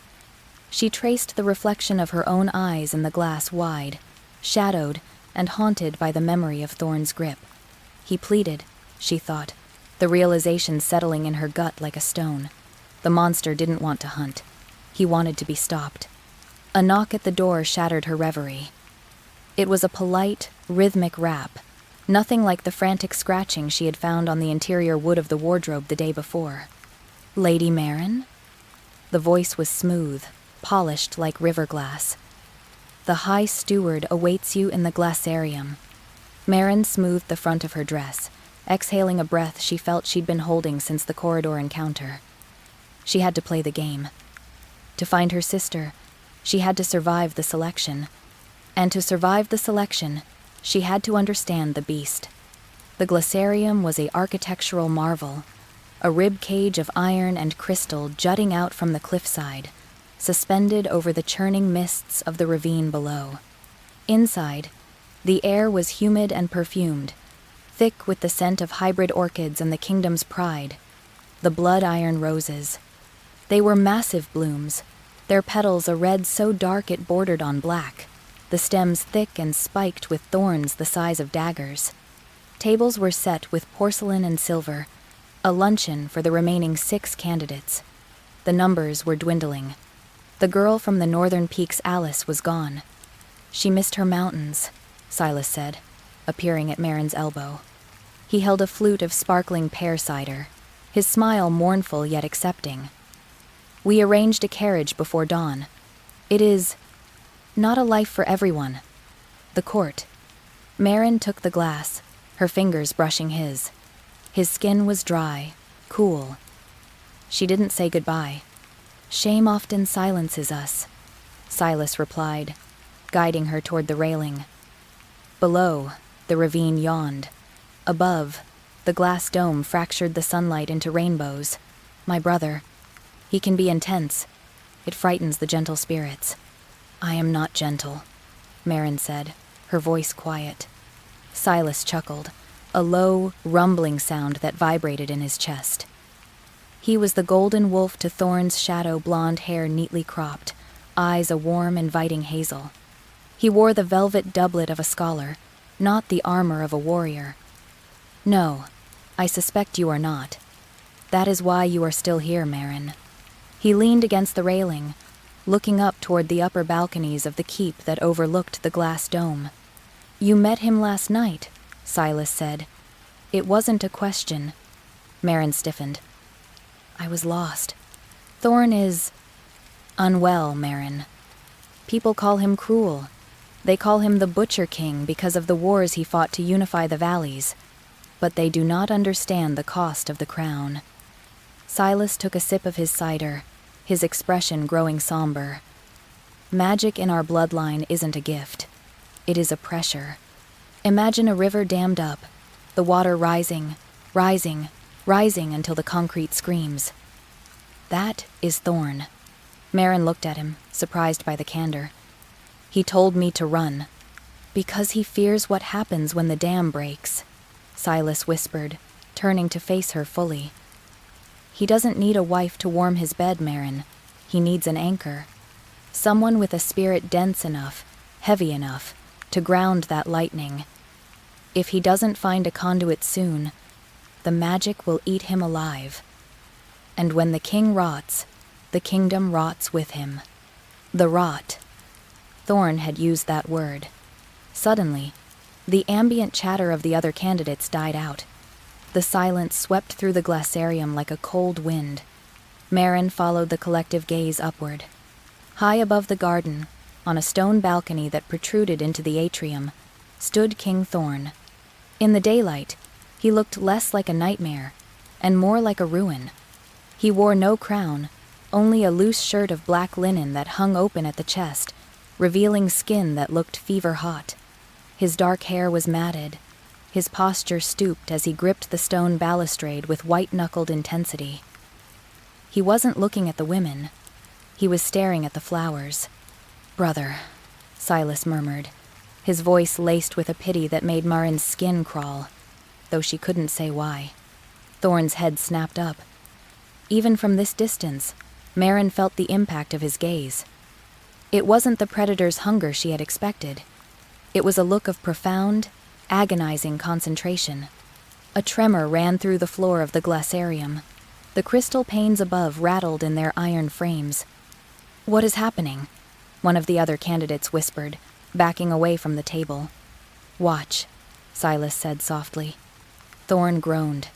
She traced the reflection of her own eyes in the glass wide, shadowed and haunted by the memory of Thorn's grip. He pleaded, she thought, the realization settling in her gut like a stone. The monster didn't want to hunt. He wanted to be stopped. A knock at the door shattered her reverie. It was a polite, rhythmic rap, Nothing like the frantic scratching she had found on the interior wood of the wardrobe the day before. "Lady Marin?" The voice was smooth, polished like river glass. "The High Steward awaits you in the glaciarium." Marin smoothed the front of her dress, exhaling a breath she felt she'd been holding since the corridor encounter. She had to play the game. To find her sister, she had to survive the selection. And to survive the selection, she had to understand the beast. The glaciarium was an architectural marvel, a rib cage of iron and crystal jutting out from the cliffside, suspended over the churning mists of the ravine below. Inside, the air was humid and perfumed, thick with the scent of hybrid orchids and the kingdom's pride, the blood iron roses. They were massive blooms, their petals a red so dark it bordered on black, the stems thick and spiked with thorns the size of daggers. Tables were set with porcelain and silver, a luncheon for the remaining 6 candidates. The numbers were dwindling. The girl from the northern peaks, Alice, was gone. "She missed her mountains," Silas said, appearing at Marin's elbow. He held a flute of sparkling pear cider, his smile mournful yet accepting. "We arranged a carriage before dawn. It is not a life for everyone." The court. Marin took the glass, her fingers brushing his. His skin was dry, cool. She didn't say goodbye. "Shame often silences us," Silas replied, guiding her toward the railing. Below, the ravine yawned. Above, the glass dome fractured the sunlight into rainbows. "My brother. He can be intense. It frightens the gentle spirits." "I am not gentle," Marin said, her voice quiet. Silas chuckled, a low, rumbling sound that vibrated in his chest. He was the golden wolf to Thorn's shadow, blonde hair neatly cropped, eyes a warm, inviting hazel. He wore the velvet doublet of a scholar, not the armor of a warrior. "No, I suspect you are not. That is why you are still here, Marin." He leaned against the railing, looking up toward the upper balconies of the keep that overlooked the glass dome. "You met him last night," Silas said. "It wasn't a question." Marin stiffened. "I was lost. Thorn is unwell, Marin. People call him cruel. They call him the Butcher King because of the wars he fought to unify the valleys. But they do not understand the cost of the crown." Silas took a sip of his cider, his expression growing somber. "Magic in our bloodline isn't a gift. It is a pressure. Imagine a river dammed up, the water rising, rising, rising until the concrete screams. That is Thorn." Marin looked at him, surprised by the candor. "He told me to run. Because he fears what happens when the dam breaks," Silas whispered, turning to face her fully. "He doesn't need a wife to warm his bed, Marin. He needs an anchor. Someone with a spirit dense enough, heavy enough, to ground that lightning. If he doesn't find a conduit soon, the magic will eat him alive. And when the king rots, the kingdom rots with him. The rot." Thorn had used that word. Suddenly, the ambient chatter of the other candidates died out. The silence swept through the glaciarium like a cold wind. Marin followed the collective gaze upward. High above the garden, on a stone balcony that protruded into the atrium, stood King Thorn. In the daylight, he looked less like a nightmare, and more like a ruin. He wore no crown, only a loose shirt of black linen that hung open at the chest, revealing skin that looked fever-hot. His dark hair was matted. His posture stooped as he gripped the stone balustrade with white-knuckled intensity. He wasn't looking at the women. He was staring at the flowers. "Brother," Silas murmured, his voice laced with a pity that made Marin's skin crawl, though she couldn't say why. Thorn's head snapped up. Even from this distance, Marin felt the impact of his gaze. It wasn't the predator's hunger she had expected. It was a look of profound, agonizing concentration. A tremor ran through the floor of the glaciarium. The crystal panes above rattled in their iron frames. "What is happening?" one of the other candidates whispered, backing away from the table. "Watch," Silas said softly. Thorn groaned.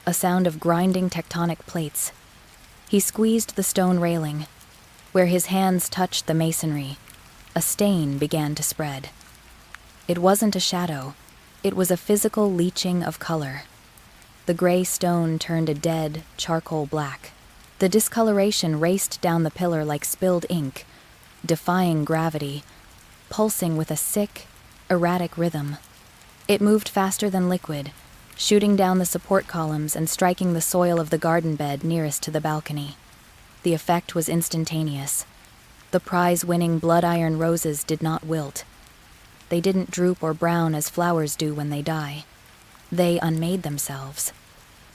A sound of grinding tectonic plates. He squeezed the stone railing. Where his hands touched the masonry, a stain began to spread. It wasn't a shadow. It was a physical leaching of color. The gray stone turned a dead, charcoal black. The discoloration raced down the pillar like spilled ink, defying gravity, pulsing with a sick, erratic rhythm. It moved faster than liquid, shooting down the support columns and striking the soil of the garden bed nearest to the balcony. The effect was instantaneous. The prize-winning blood iron roses did not wilt. They didn't droop or brown as flowers do when they die. They unmade themselves.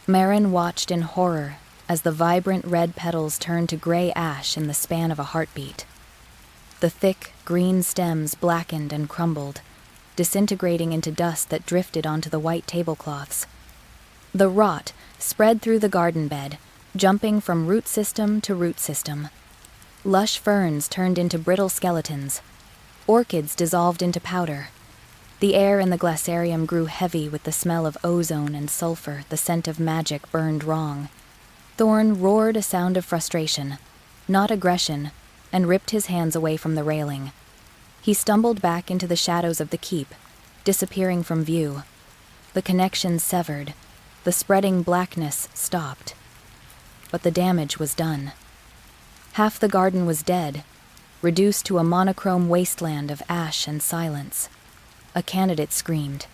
Marin watched in horror as the vibrant red petals turned to gray ash in the span of a heartbeat. The thick, green stems blackened and crumbled, disintegrating into dust that drifted onto the white tablecloths. The rot spread through the garden bed, jumping from root system to root system. Lush ferns turned into brittle skeletons. Orchids dissolved into powder. The air in the glaciarium grew heavy with the smell of ozone and sulfur. The scent of magic burned wrong. Thorn roared a sound of frustration, not aggression, and ripped his hands away from the railing. He stumbled back into the shadows of the keep, disappearing from view. The connection severed. The spreading blackness stopped. But the damage was done. Half the garden was dead, reduced to a monochrome wasteland of ash and silence. A candidate screamed.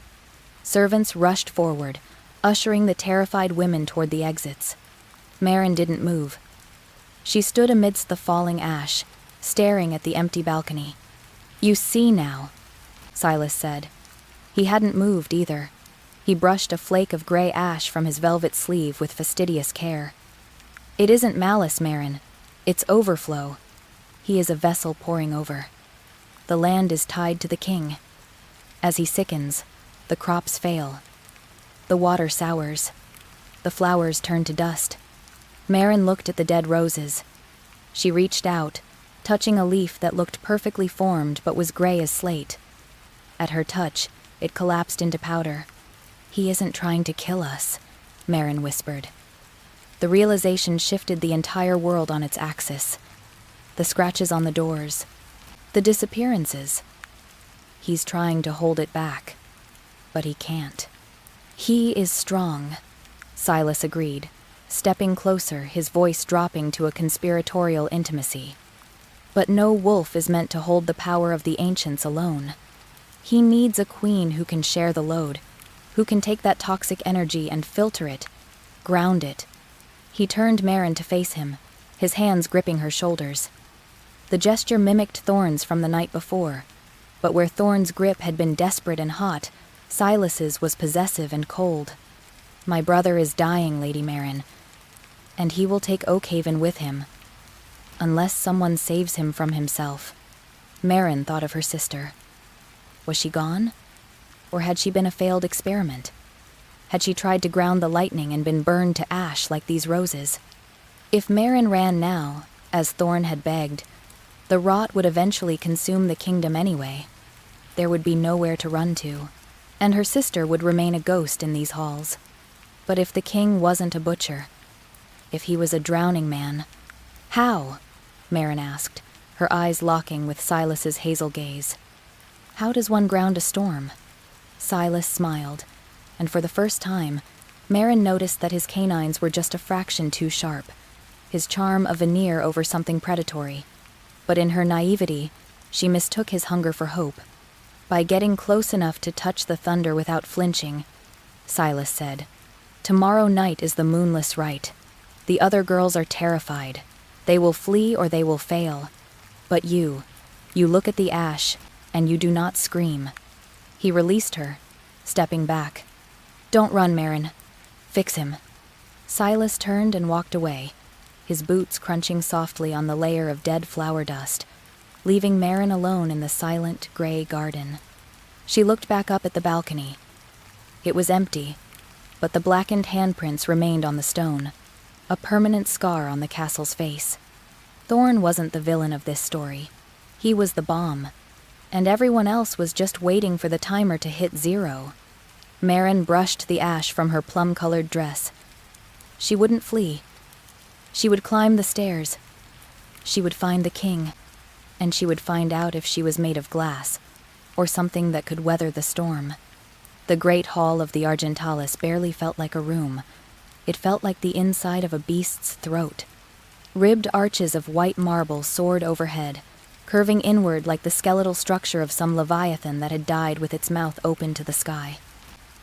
Servants rushed forward, ushering the terrified women toward the exits. Marin didn't move. She stood amidst the falling ash, staring at the empty balcony. "You see now," Silas said. He hadn't moved either. He brushed a flake of gray ash from his velvet sleeve with fastidious care. "It isn't malice, Marin. It's overflow. He is a vessel pouring over. The land is tied to the king. As he sickens, the crops fail. The water sours. The flowers turn to dust." Marin looked at the dead roses. She reached out, touching a leaf that looked perfectly formed but was gray as slate. At her touch, it collapsed into powder. "He isn't trying to kill us," Marin whispered. The realization shifted the entire world on its axis. The scratches on the doors. The disappearances. He's trying to hold it back, but he can't. "He is strong," Silas agreed, stepping closer, his voice dropping to a conspiratorial intimacy. "But no wolf is meant to hold the power of the ancients alone. He needs a queen who can share the load, who can take that toxic energy and filter it, ground it." He turned Marin to face him, his hands gripping her shoulders. The gesture mimicked Thorn's from the night before, but where Thorn's grip had been desperate and hot, Silas's was possessive and cold. "My brother is dying, Lady Marin, and he will take Oakhaven with him, unless someone saves him from himself." Marin thought of her sister. Was she gone? Or had she been a failed experiment? Had she tried to ground the lightning and been burned to ash like these roses? If Marin ran now, as Thorn had begged, the rot would eventually consume the kingdom anyway. There would be nowhere to run to, and her sister would remain a ghost in these halls. But if the king wasn't a butcher, if he was a drowning man, how? Marin asked, her eyes locking with Silas's hazel gaze. How does one ground a storm? Silas smiled, and for the first time, Marin noticed that his canines were just a fraction too sharp, his charm a veneer over something predatory. But in her naivety, she mistook his hunger for hope. By getting close enough to touch the thunder without flinching, Silas said, "Tomorrow night is the moonless rite. The other girls are terrified. They will flee or they will fail. But you look at the ash, and you do not scream." He released her, stepping back. "Don't run, Marin. Fix him." Silas turned and walked away, his boots crunching softly on the layer of dead flower dust, leaving Marin alone in the silent, gray garden. She looked back up at the balcony. It was empty, but the blackened handprints remained on the stone, a permanent scar on the castle's face. Thorn wasn't the villain of this story. He was the bomb, and everyone else was just waiting for the timer to hit 0. Marin brushed the ash from her plum-colored dress. She wouldn't flee. She would climb the stairs. She would find the king, and she would find out if she was made of glass, or something that could weather the storm. The great hall of the Argentalis barely felt like a room. It felt like the inside of a beast's throat. Ribbed arches of white marble soared overhead, curving inward like the skeletal structure of some leviathan that had died with its mouth open to the sky.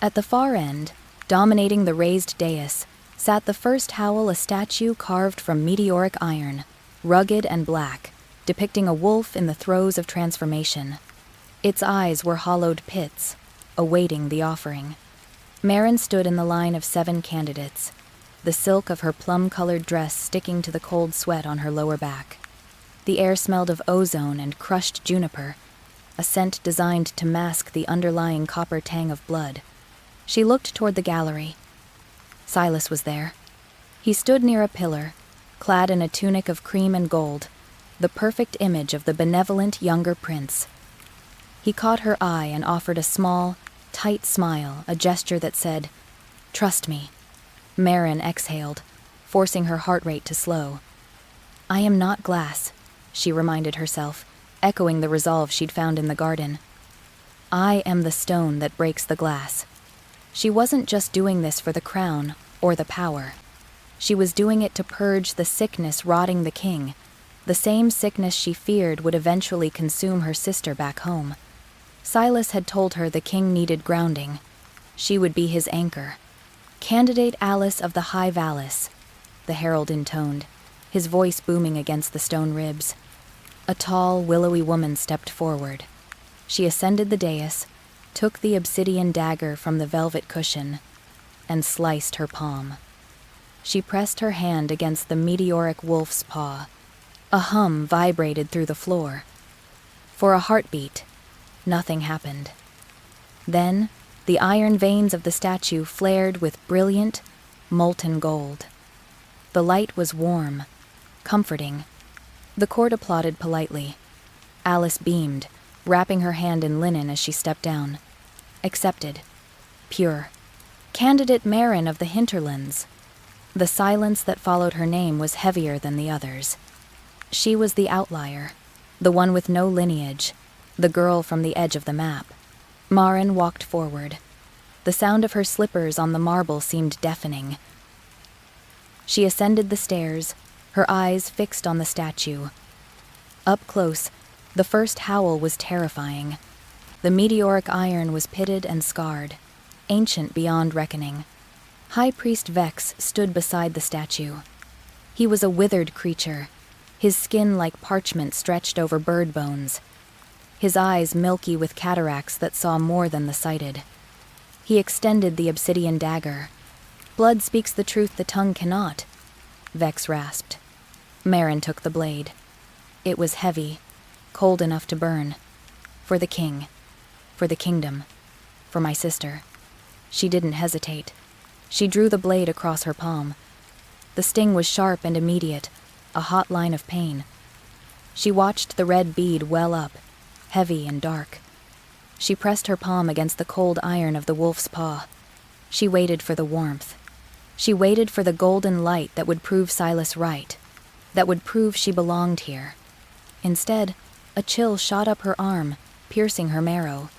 At the far end, dominating the raised dais, sat the first howl, a statue carved from meteoric iron, rugged and black, depicting a wolf in the throes of transformation. Its eyes were hollowed pits, awaiting the offering. Marin stood in the line of 7 candidates, the silk of her plum-colored dress sticking to the cold sweat on her lower back. The air smelled of ozone and crushed juniper, a scent designed to mask the underlying copper tang of blood. She looked toward the gallery. Silas was there. He stood near a pillar, clad in a tunic of cream and gold, the perfect image of the benevolent younger prince. He caught her eye and offered a small, tight smile, a gesture that said, "Trust me." Marin exhaled, forcing her heart rate to slow. "I am not glass," she reminded herself, echoing the resolve she'd found in the garden. "I am the stone that breaks the glass." She wasn't just doing this for the crown or the power. She was doing it to purge the sickness rotting the king, the same sickness she feared would eventually consume her sister back home. Silas had told her the king needed grounding. She would be his anchor. "Candidate Alice of the High Vallis," the herald intoned, his voice booming against the stone ribs. A tall, willowy woman stepped forward. She ascended the dais, took the obsidian dagger from the velvet cushion, and sliced her palm. She pressed her hand against the meteoric wolf's paw. A hum vibrated through the floor. For a heartbeat, nothing happened. Then, the iron veins of the statue flared with brilliant, molten gold. The light was warm, comforting. The court applauded politely. Alice beamed, wrapping her hand in linen as she stepped down. Accepted. Pure. Candidate Marin of the Hinterlands. The silence that followed her name was heavier than the others. She was the outlier, the one with no lineage, the girl from the edge of the map. Marin walked forward. The sound of her slippers on the marble seemed deafening. She ascended the stairs, her eyes fixed on the statue. Up close, the first howl was terrifying. The meteoric iron was pitted and scarred, ancient beyond reckoning. High Priest Vex stood beside the statue. He was a withered creature, his skin like parchment stretched over bird bones, his eyes milky with cataracts that saw more than the sighted. He extended the obsidian dagger. "Blood speaks the truth the tongue cannot," Vex rasped. Marin took the blade. It was heavy, cold enough to burn. For the king. For the kingdom. For my sister. She didn't hesitate. She drew the blade across her palm. The sting was sharp and immediate, a hot line of pain. She watched the red bead well up, heavy and dark. She pressed her palm against the cold iron of the wolf's paw. She waited for the warmth. She waited for the golden light that would prove Silas right, that would prove she belonged here. Instead, a chill shot up her arm, piercing her marrow.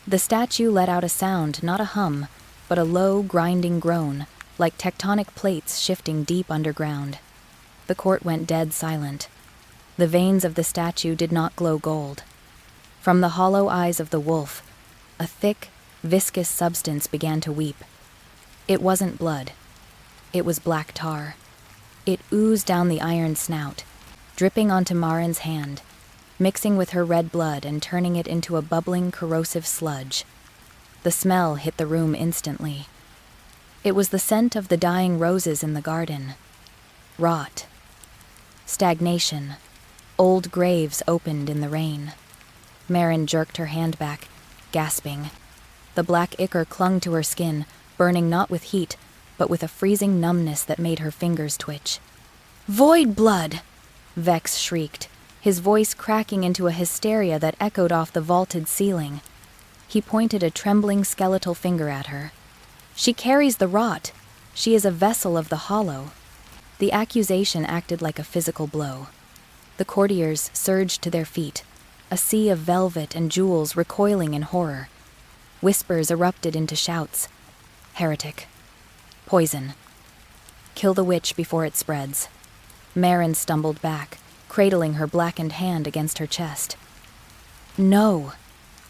The statue let out a sound, not a hum, but a low, grinding groan, like tectonic plates shifting deep underground. The court went dead silent. The veins of the statue did not glow gold. From the hollow eyes of the wolf, a thick, viscous substance began to weep. It wasn't blood. It was black tar. It oozed down the iron snout, dripping onto Marin's hand, mixing with her red blood and turning it into a bubbling, corrosive sludge. The smell hit the room instantly. It was the scent of the dying roses in the garden. Rot. Stagnation. Old graves opened in the rain. Marin jerked her hand back, gasping. The black ichor clung to her skin, burning not with heat, but with a freezing numbness that made her fingers twitch. "Void blood!" Vex shrieked, his voice cracking into a hysteria that echoed off the vaulted ceiling. He pointed a trembling skeletal finger at her. "She carries the rot. She is a vessel of the hollow." The accusation acted like a physical blow. The courtiers surged to their feet, a sea of velvet and jewels recoiling in horror. Whispers erupted into shouts. "Heretic. Poison. Kill the witch before it spreads." Marin stumbled back, cradling her blackened hand against her chest. "No,"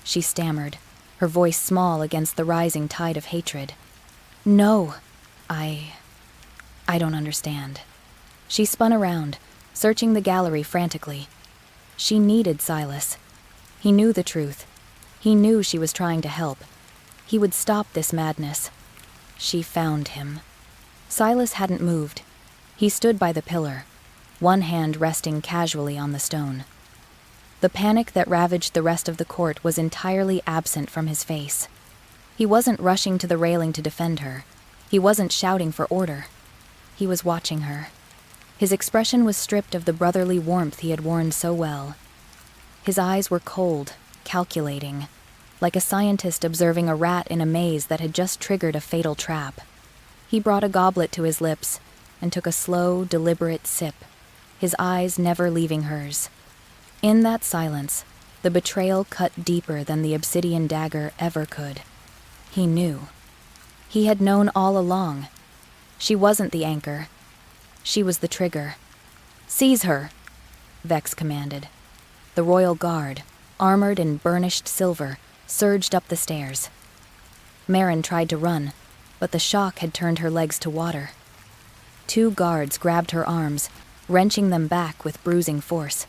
she stammered, her voice small against the rising tide of hatred. "No, I don't understand." She spun around, searching the gallery frantically. She needed Silas. He knew the truth. He knew she was trying to help. He would stop this madness. She found him. Silas hadn't moved. He stood by the pillar, one hand resting casually on the stone. The panic that ravaged the rest of the court was entirely absent from his face. He wasn't rushing to the railing to defend her. He wasn't shouting for order. He was watching her. His expression was stripped of the brotherly warmth he had worn so well. His eyes were cold, calculating, like a scientist observing a rat in a maze that had just triggered a fatal trap. He brought a goblet to his lips and took a slow, deliberate sip, his eyes never leaving hers. In that silence, the betrayal cut deeper than the obsidian dagger ever could. He knew. He had known all along. She wasn't the anchor. She was the trigger. "Seize her," Vex commanded. The royal guard, armored in burnished silver, surged up the stairs. Marin tried to run, but the shock had turned her legs to water. 2 guards grabbed her arms, wrenching them back with bruising force.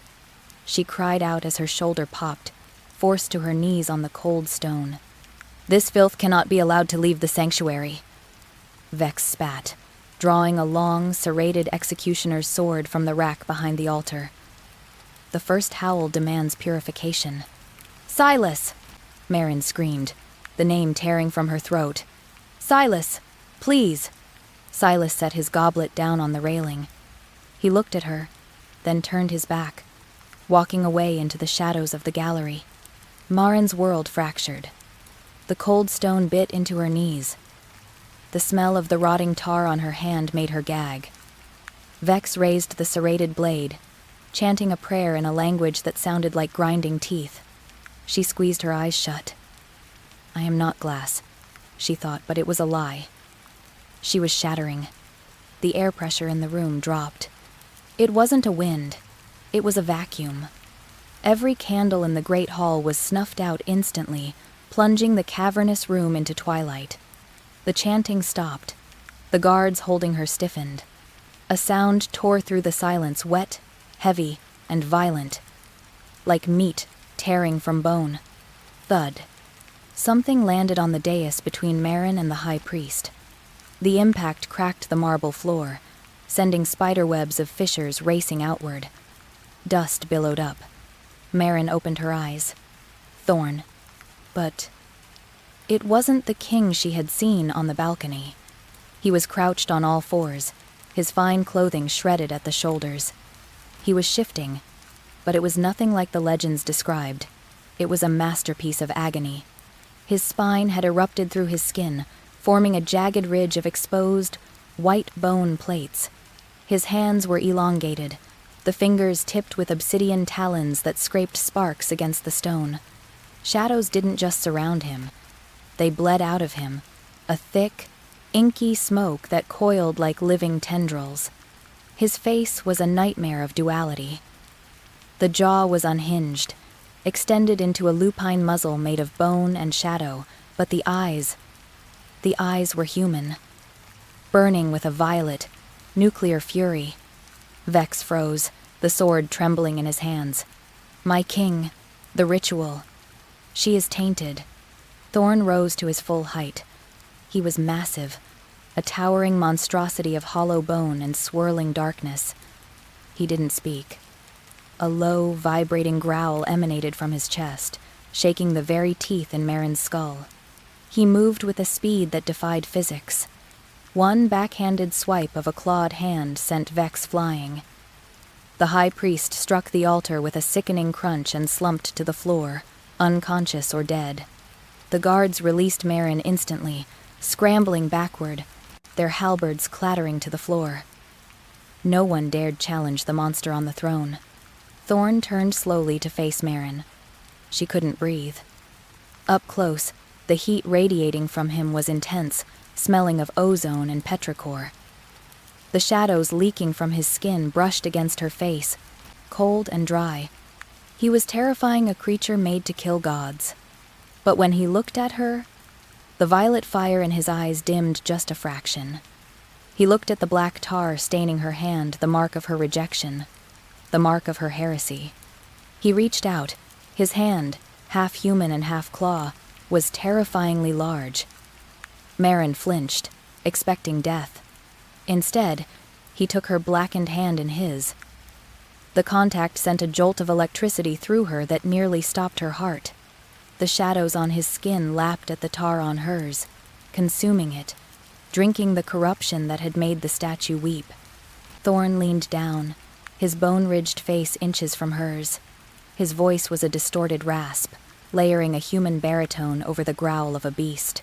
She cried out as her shoulder popped, forced to her knees on the cold stone. "This filth cannot be allowed to leave the sanctuary." Vex spat, drawing a long, serrated executioner's sword from the rack behind the altar. The first howl demands purification. "Silas!" Marin screamed, the name tearing from her throat. "Silas! Please!" Silas set his goblet down on the railing. He looked at her, then turned his back, walking away into the shadows of the gallery. Marin's world fractured. The cold stone bit into her knees. The smell of the rotting tar on her hand made her gag. Vex raised the serrated blade, chanting a prayer in a language that sounded like grinding teeth. She squeezed her eyes shut. "I am not glass," she thought, but it was a lie. She was shattering. The air pressure in the room dropped. It wasn't a wind. It was a vacuum. Every candle in the great hall was snuffed out instantly, plunging the cavernous room into twilight. The chanting stopped. The guards holding her stiffened. A sound tore through the silence, wet, heavy, and violent, like meat tearing from bone. Thud. Something landed on the dais between Marin and the high priest. The impact cracked the marble floor, sending spiderwebs of fissures racing outward. Dust billowed up. Marin opened her eyes. Thorn. But it wasn't the king she had seen on the balcony. He was crouched on all fours, his fine clothing shredded at the shoulders. He was shifting, but it was nothing like the legends described. It was a masterpiece of agony. His spine had erupted through his skin, forming a jagged ridge of exposed, white bone plates. His hands were elongated, the fingers tipped with obsidian talons that scraped sparks against the stone. Shadows didn't just surround him. They bled out of him, a thick, inky smoke that coiled like living tendrils. His face was a nightmare of duality. The jaw was unhinged, extended into a lupine muzzle made of bone and shadow, but the eyes were human, burning with a violet, nuclear fury. Vex froze, the sword trembling in his hands. "My king, the ritual. She is tainted." Thorn rose to his full height. He was massive, a towering monstrosity of hollow bone and swirling darkness. He didn't speak. A low, vibrating growl emanated from his chest, shaking the very teeth in Marin's skull. He moved with a speed that defied physics. One backhanded swipe of a clawed hand sent Vex flying. The high priest struck the altar with a sickening crunch and slumped to the floor, unconscious or dead. The guards released Marin instantly, scrambling backward, their halberds clattering to the floor. No one dared challenge the monster on the throne. Thorn turned slowly to face Marin. She couldn't breathe. Up close, the heat radiating from him was intense, smelling of ozone and petrichor. The shadows leaking from his skin brushed against her face, cold and dry. He was terrifying, a creature made to kill gods. But when he looked at her, the violet fire in his eyes dimmed just a fraction. He looked at the black tar staining her hand, the mark of her rejection, the mark of her heresy. He reached out. His hand, half human and half claw, was terrifyingly large. Marin flinched, expecting death. Instead, he took her blackened hand in his. The contact sent a jolt of electricity through her that nearly stopped her heart. The shadows on his skin lapped at the tar on hers, consuming it, drinking the corruption that had made the statue weep. Thorn leaned down, his bone-ridged face inches from hers. His voice was a distorted rasp, layering a human baritone over the growl of a beast.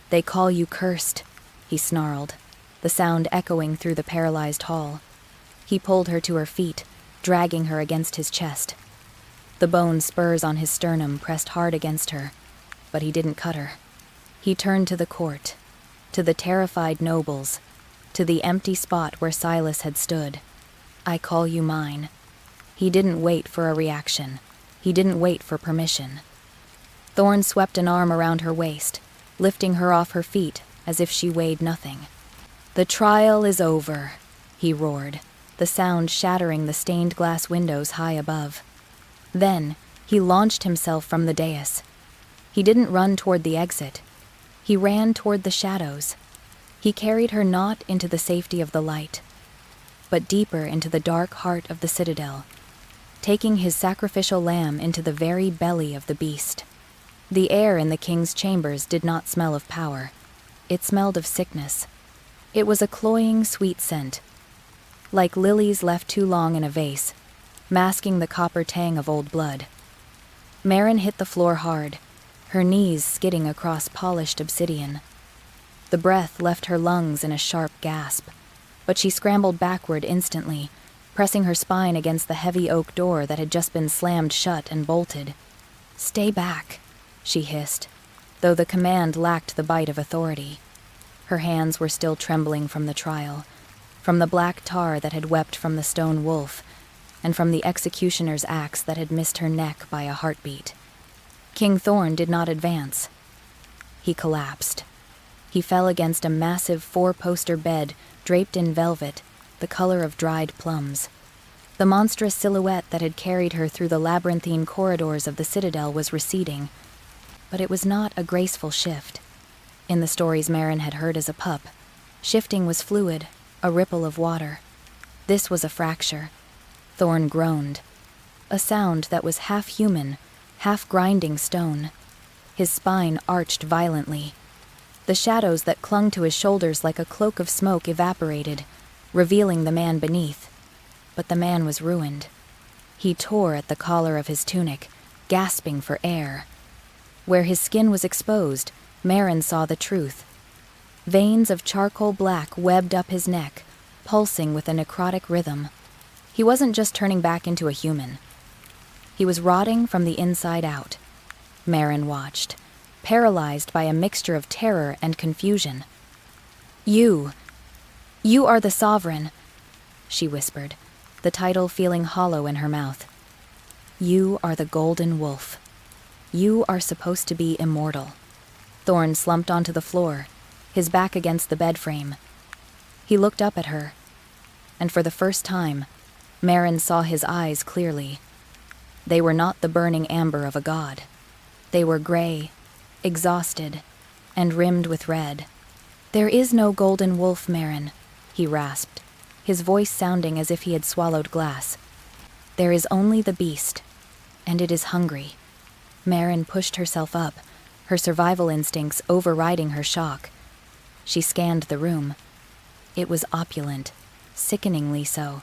"They call you cursed," he snarled, the sound echoing through the paralyzed hall. He pulled her to her feet, dragging her against his chest. The bone spurs on his sternum pressed hard against her, but he didn't cut her. He turned to the court, to the terrified nobles, to the empty spot where Silas had stood. "I call you mine." He didn't wait for a reaction. He didn't wait for permission. Thorn swept an arm around her waist, lifting her off her feet as if she weighed nothing. "The trial is over," he roared, the sound shattering the stained glass windows high above. Then, he launched himself from the dais. He didn't run toward the exit. He ran toward the shadows. He carried her not into the safety of the light, but deeper into the dark heart of the citadel, taking his sacrificial lamb into the very belly of the beast. The air in the king's chambers did not smell of power. It smelled of sickness. It was a cloying, sweet scent, like lilies left too long in a vase, masking the copper tang of old blood. Marin hit the floor hard, her knees skidding across polished obsidian. The breath left her lungs in a sharp gasp, but she scrambled backward instantly, pressing her spine against the heavy oak door that had just been slammed shut and bolted. "Stay back," she hissed, though the command lacked the bite of authority. Her hands were still trembling from the trial, from the black tar that had wept from the stone wolf, and from the executioner's axe that had missed her neck by a heartbeat. King Thorn did not advance. He collapsed. He fell against a massive 4-poster bed draped in velvet, the color of dried plums. The monstrous silhouette that had carried her through the labyrinthine corridors of the citadel was receding, but it was not a graceful shift. In the stories Marin had heard as a pup, shifting was fluid, a ripple of water. This was a fracture. Thorn groaned, a sound that was half human, half grinding stone. His spine arched violently. The shadows that clung to his shoulders like a cloak of smoke evaporated, revealing the man beneath. But the man was ruined. He tore at the collar of his tunic, gasping for air. Where his skin was exposed, Marin saw the truth. Veins of charcoal black webbed up his neck, pulsing with a necrotic rhythm. He wasn't just turning back into a human. He was rotting from the inside out. Marin watched, paralyzed by a mixture of terror and confusion. You are the sovereign," she whispered, the title feeling hollow in her mouth. "You are the golden wolf. You are supposed to be immortal." Thorn slumped onto the floor, his back against the bed frame. He looked up at her, and for the first time, Marin saw his eyes clearly. They were not the burning amber of a god. They were gray, exhausted, and rimmed with red. "There is no golden wolf, Marin," he rasped, his voice sounding as if he had swallowed glass. "There is only the beast, and it is hungry." Marin pushed herself up, her survival instincts overriding her shock. She scanned the room. It was opulent, sickeningly so.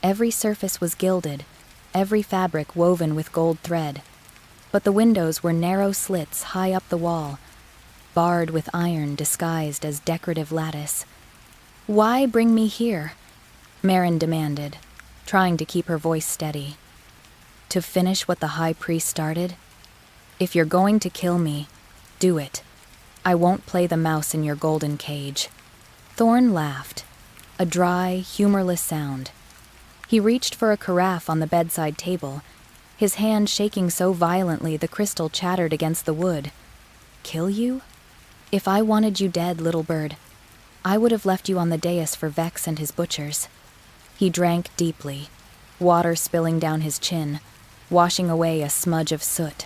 Every surface was gilded, every fabric woven with gold thread. but the windows were narrow slits high up the wall, barred with iron disguised as decorative lattice. "Why bring me here?" Marin demanded, trying to keep her voice steady. "To finish what the High Priest started? If you're going to kill me, do it. I won't play the mouse in your golden cage." Thorn laughed, a dry, humorless sound. He reached for a carafe on the bedside table, his hand shaking so violently the crystal chattered against the wood. "Kill you? If I wanted you dead, little bird, I would have left you on the dais for Vex and his butchers." He drank deeply, water spilling down his chin, washing away a smudge of soot.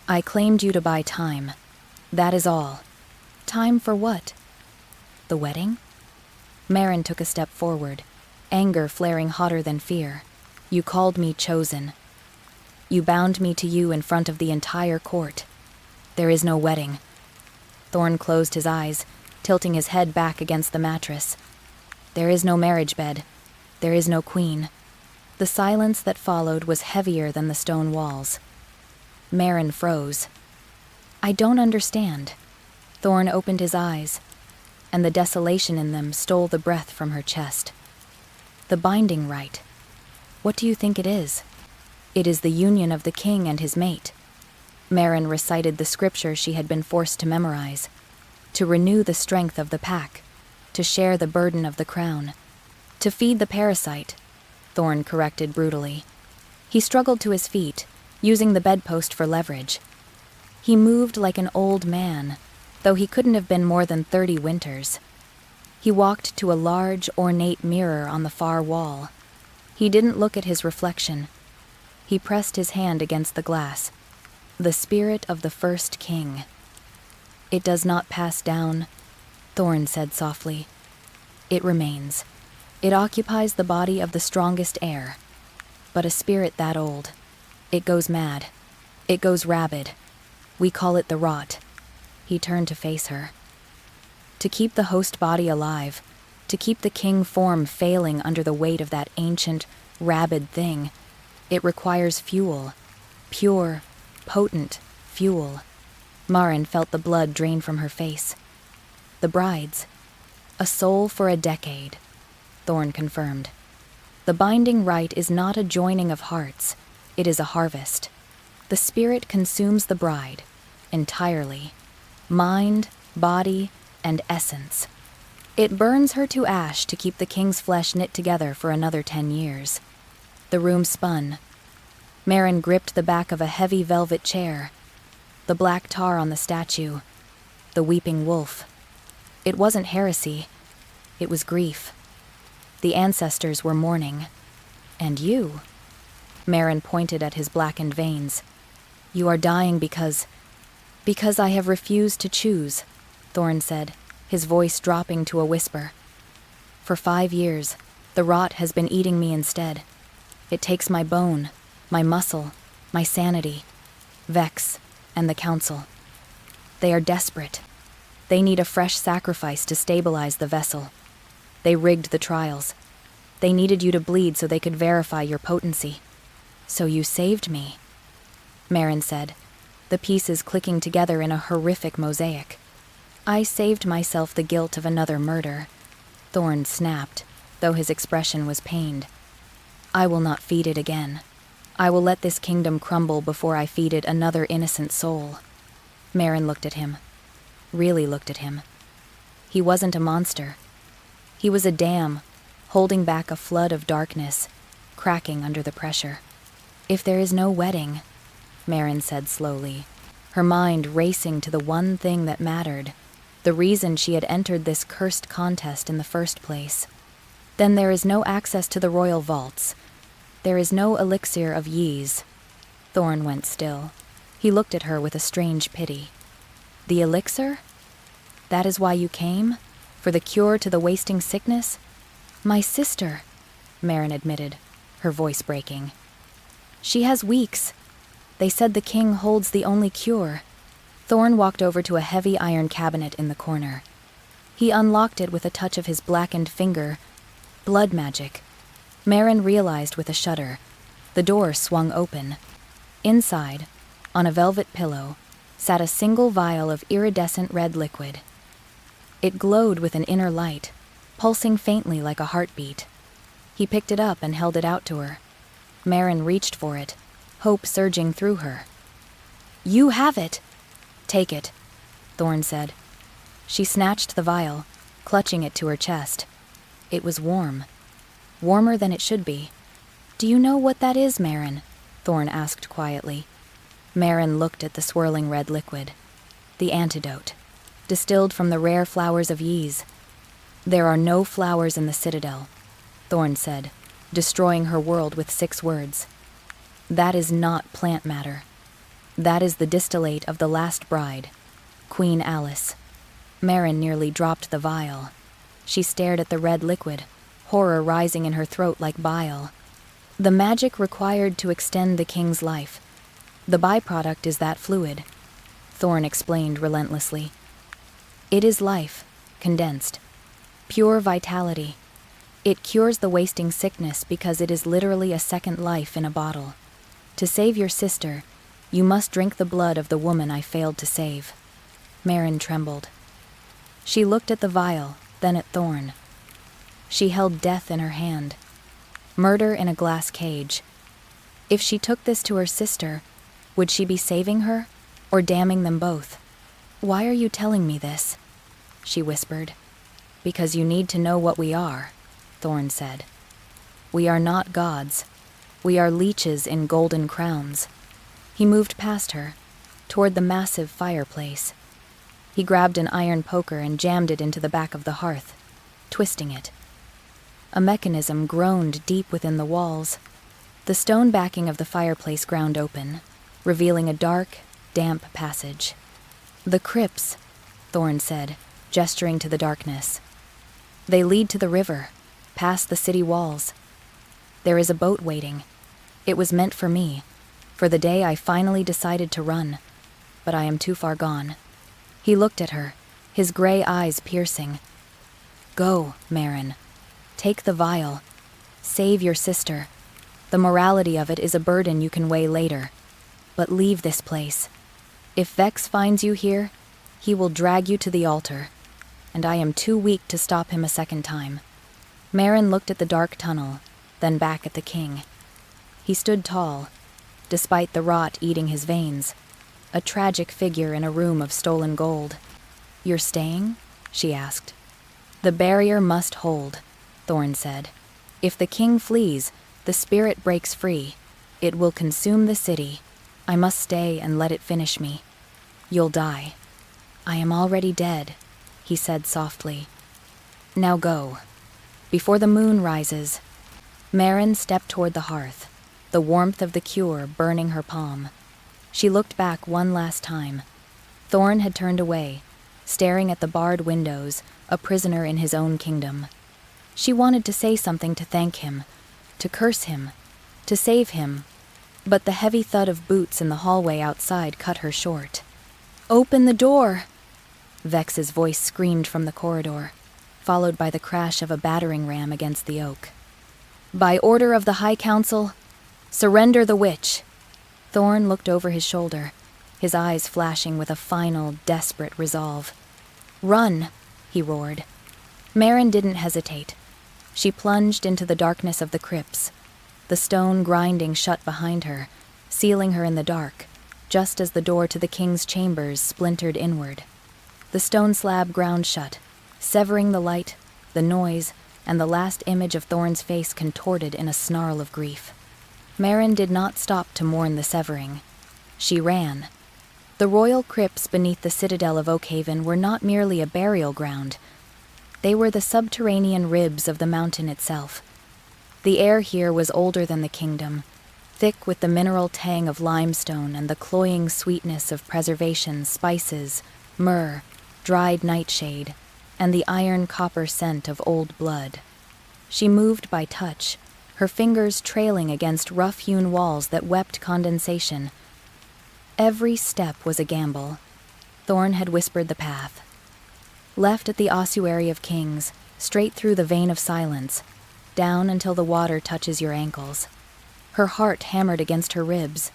"I claimed you to buy time. That is all." "Time for what?" "The wedding?" Marin took a step forward, anger flaring hotter than fear. "You called me chosen. You bound me to you in front of the entire court. There is no wedding." Thorn closed his eyes, tilting his head back against the mattress. "There is no marriage bed. There is no queen." The silence that followed was heavier than the stone walls. Marin froze. "I don't understand." Thorn opened his eyes, and the desolation in them stole the breath from her chest. "The binding rite. What do you think it is?" "It is the union of the king and his mate." Marin recited the scripture she had been forced to memorize. "To renew the strength of the pack, to share the burden of the crown, to feed the parasite," Thorn corrected brutally. He struggled to his feet, using the bedpost for leverage. He moved like an old man, though he couldn't have been more than 30 winters. He walked to a large, ornate mirror on the far wall. He didn't look at his reflection. He pressed his hand against the glass. "The spirit of the first king." "It does not pass down," Thorn said softly. "It remains. It occupies the body of the strongest heir. But a spirit that old, it goes mad. It goes rabid. We call it the rot." He turned to face her. "To keep the host body alive, to keep the king form failing under the weight of that ancient, rabid thing, it requires fuel. Pure, potent fuel." Marin felt the blood drain from her face. "The bride's. A soul for a decade," Thorn confirmed. "The binding rite is not a joining of hearts. It is a harvest. The spirit consumes the bride, entirely. Mind, body, and essence. It burns her to ash to keep the king's flesh knit together for another 10 years. The room spun. Marin gripped the back of a heavy velvet chair. The black tar on the statue. The weeping wolf. It wasn't heresy. It was grief. The ancestors were mourning. And you? Marin pointed at his blackened veins. "You are dying because I have refused to choose," Thorn said, his voice dropping to a whisper. "For 5 years, the rot has been eating me instead. It takes my bone, my muscle, my sanity, Vex, and the council. They are desperate. They need a fresh sacrifice to stabilize the vessel. They rigged the trials. They needed you to bleed so they could verify your potency. So you saved me," Marin said, the pieces clicking together in a horrific mosaic. "I saved myself the guilt of another murder," Thorn snapped, though his expression was pained. "I will not feed it again. I will let this kingdom crumble before I feed it another innocent soul." Marin looked at him. Really looked at him. He wasn't a monster. He was a dam, holding back a flood of darkness, cracking under the pressure. "If there is no wedding," Marin said slowly, her mind racing to the one thing that mattered, the reason she had entered this cursed contest in the first place, "then there is no access to the royal vaults. There is no elixir of Ys." Thorn went still. He looked at her with a strange pity. "The elixir? That is why you came? For the cure to the wasting sickness?" "My sister," Marin admitted, her voice breaking. "She has weeks. They said the king holds the only cure." Thorn walked over to a heavy iron cabinet in the corner. He unlocked it with a touch of his blackened finger. Blood magic. Marin realized with a shudder. The door swung open. Inside, On a velvet pillow sat a single vial of iridescent red liquid. It glowed with an inner light, pulsing faintly like a heartbeat. He picked it up and held it out to her. Maren reached for it, hope surging through her. "You have it!" "Take it," Thorn said. She snatched the vial, clutching it to her chest. It was warm. Warmer than it should be. "Do you know what that is, Maren?" Thorn asked quietly. Maren looked at the swirling red liquid. The antidote, distilled from the rare flowers of Ys. "There are no flowers in the Citadel," Thorn said, destroying her world with 6 words. "That is not plant matter. That is the distillate of the last bride, Queen Alice." Maren nearly dropped the vial. She stared at the red liquid, horror rising in her throat like bile. "The magic required to extend the king's life. The byproduct is that fluid," Thorn explained relentlessly. "It is life, condensed. Pure vitality. It cures the wasting sickness because it is literally a second life in a bottle. To save your sister, you must drink the blood of the woman I failed to save." Maren trembled. She looked at the vial, then at Thorn. She held death in her hand. Murder in a glass cage. If she took this to her sister, would she be saving her, or damning them both? "Why are you telling me this?" she whispered. "Because you need to know what we are," Thorn said. "We are not gods. We are leeches in golden crowns." He moved past her, toward the massive fireplace. He grabbed an iron poker and jammed it into the back of the hearth, twisting it. A mechanism groaned deep within the walls. The stone backing of the fireplace ground open, revealing a dark, damp passage. "The crypts," Thorn said, gesturing to the darkness. "They lead to the river, past the city walls. There is a boat waiting. It was meant for me, for the day I finally decided to run, but I am too far gone." He looked at her, his gray eyes piercing. "Go, Maren. Take the vial. Save your sister. The morality of it is a burden you can weigh later. But leave this place. If Vex finds you here, he will drag you to the altar, and I am too weak to stop him a second time." Maren looked at the dark tunnel, then back at the king. He stood tall, despite the rot eating his veins, a tragic figure in a room of stolen gold. "You're staying?" she asked. "The barrier must hold," Thorn said. "If the king flees, the spirit breaks free. It will consume the city. I must stay and let it finish me. You'll die." "I am already dead," he said softly. "Now go. Before the moon rises." Maren stepped toward the hearth, the warmth of the cure burning her palm. She looked back one last time. Thorn had turned away, staring at the barred windows, a prisoner in his own kingdom. She wanted to say something to thank him, to curse him, to save him, but the heavy thud of boots in the hallway outside cut her short. "Open the door!" Vex's voice screamed from the corridor, followed by the crash of a battering ram against the oak. "By order of the High Council, surrender the witch!" Thorn looked over his shoulder, his eyes flashing with a final, desperate resolve. "Run!" he roared. Maren didn't hesitate. She plunged into the darkness of the crypts, the stone grinding shut behind her, sealing her in the dark, just as the door to the king's chambers splintered inward. The stone slab ground shut, severing the light, the noise, and the last image of Thorn's face contorted in a snarl of grief. Maren did not stop to mourn the severing. She ran. The royal crypts beneath the citadel of Oakhaven were not merely a burial ground. They were the subterranean ribs of the mountain itself. The air here was older than the kingdom, thick with the mineral tang of limestone and the cloying sweetness of preservation spices, myrrh, dried nightshade, and the iron-copper scent of old blood. She moved by touch, her fingers trailing against rough-hewn walls that wept condensation. Every step was a gamble. Thorn had whispered the path. Left at the ossuary of kings, straight through the vein of silence, down until the water touches your ankles. Her heart hammered against her ribs.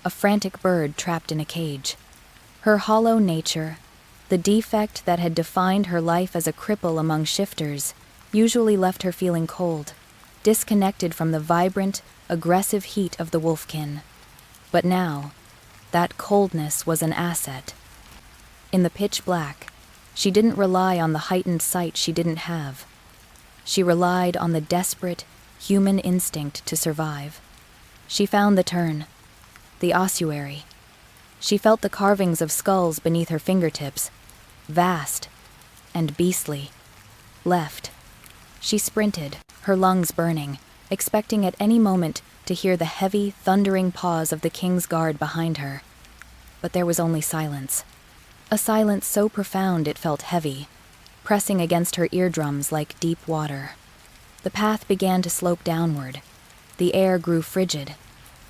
a frantic bird trapped in a cage. Her hollow nature, the defect that had defined her life as a cripple among shifters, usually left her feeling cold, disconnected from the vibrant, aggressive heat of the wolfkin. But now, that coldness was an asset. In the pitch black, she didn't rely on the heightened sight she didn't have. She relied on the desperate, human instinct to survive. She found the turn, the ossuary. She felt the carvings of skulls beneath her fingertips, vast and beastly. Left. She sprinted, her lungs burning, expecting at any moment to hear the heavy, thundering paws of the king's guard behind her. But there was only silence. A silence so profound it felt heavy, pressing against her eardrums like deep water. The path began to slope downward. The air grew frigid,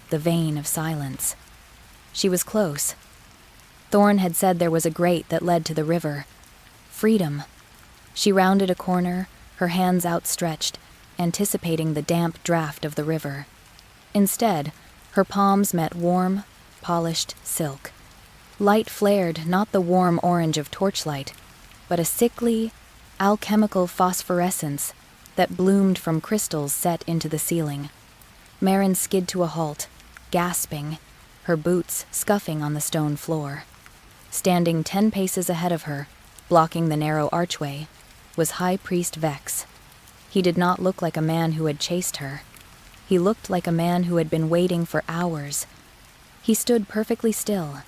the vein of silence. She was close. Thorn had said there was a grate that led to the river. Freedom. She rounded a corner, her hands outstretched, anticipating the damp draft of the river. Instead, her palms met warm, polished silk. Light flared not the warm orange of torchlight, but a sickly, alchemical phosphorescence that bloomed from crystals set into the ceiling. Marin skid to a halt, gasping, her boots scuffing on the stone floor. Standing 10 paces ahead of her, blocking the narrow archway, was High Priest Vex. He did not look like a man who had chased her. He looked like a man who had been waiting for hours. He stood perfectly still,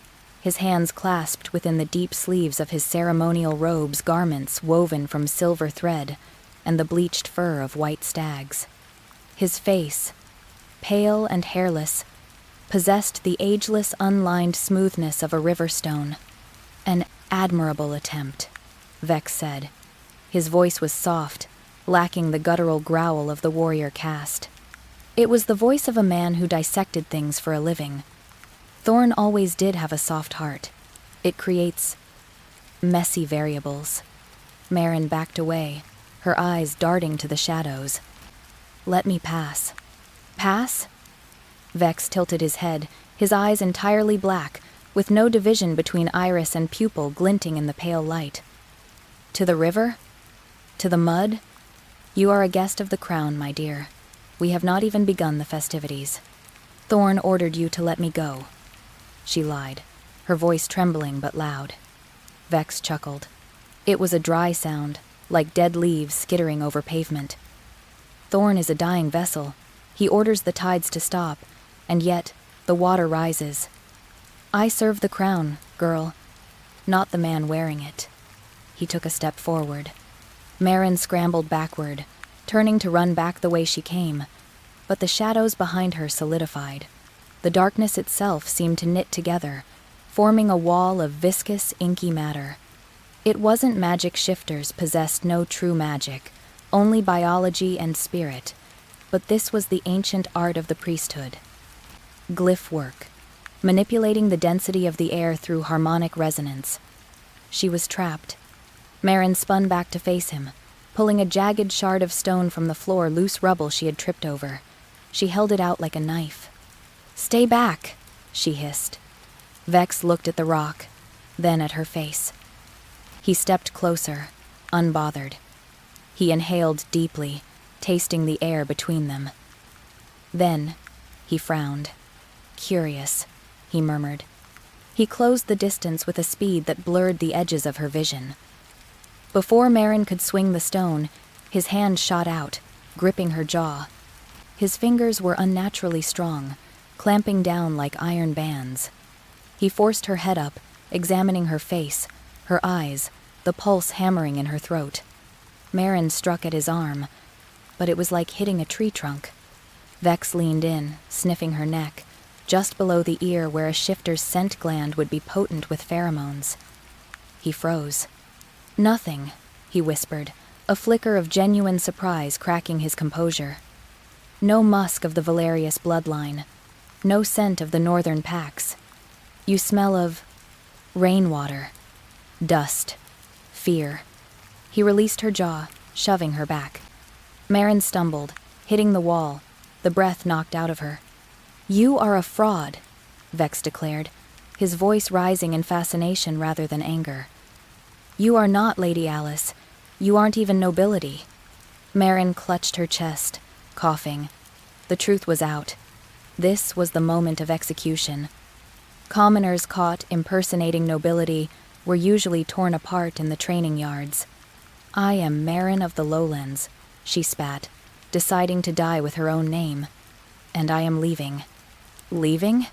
his hands clasped within the deep sleeves of his ceremonial robes, garments woven from silver thread and the bleached fur of white stags. His face, pale and hairless, possessed the ageless, unlined smoothness of a river stone. An admirable attempt, Vex said. His voice was soft, lacking the guttural growl of the warrior caste. It was the voice of a man who dissected things for a living. Thorn always did have a soft heart. It creates messy variables. Marin backed away, her eyes darting to the shadows. Let me pass. Pass? Vex tilted his head, his eyes entirely black, with no division between iris and pupil glinting in the pale light. To the river? To the mud? You are a guest of the crown, my dear. We have not even begun the festivities. Thorn ordered you to let me go. She lied, her voice trembling but loud. Vex chuckled. It was a dry sound, like dead leaves skittering over pavement. Thorn is a dying vessel. He orders the tides to stop, and yet the water rises. I serve the crown, girl, not the man wearing it. He took a step forward. Marin scrambled backward, turning to run back the way she came, but the shadows behind her solidified. The darkness itself seemed to knit together, forming a wall of viscous, inky matter. It wasn't magic. Shifters possessed no true magic, only biology and spirit, but this was the ancient art of the priesthood. Glyph work, manipulating the density of the air through harmonic resonance. She was trapped. Marin spun back to face him, pulling a jagged shard of stone from the floor, loose rubble she had tripped over. She held it out like a knife. Stay back, she hissed. Vex looked at the rock, then at her face. He stepped closer, unbothered. He inhaled deeply, tasting the air between them. Then, he frowned. Curious, he murmured. He closed the distance with a speed that blurred the edges of her vision. Before Marin could swing the stone, his hand shot out, gripping her jaw. His fingers were unnaturally strong, clamping down like iron bands. He forced her head up, examining her face, her eyes, the pulse hammering in her throat. Marin struck at his arm, but it was like hitting a tree trunk. Vex leaned in, sniffing her neck, just below the ear where a shifter's scent gland would be potent with pheromones. He froze. Nothing, he whispered, a flicker of genuine surprise cracking his composure. No musk of the Valerius bloodline, no scent of the northern packs. You smell of rainwater, dust, fear. He released her jaw, shoving her back. Marin stumbled, hitting the wall, the breath knocked out of her. You are a fraud. Vex declared, his voice rising in fascination rather than anger. You are not Lady Alice. You aren't even nobility. Marin clutched her chest, coughing. The truth was out. This was the moment of execution. Commoners caught impersonating nobility were usually torn apart in the training yards. I am Marin of the Lowlands, she spat, deciding to die with her own name. And I am leaving. Leaving?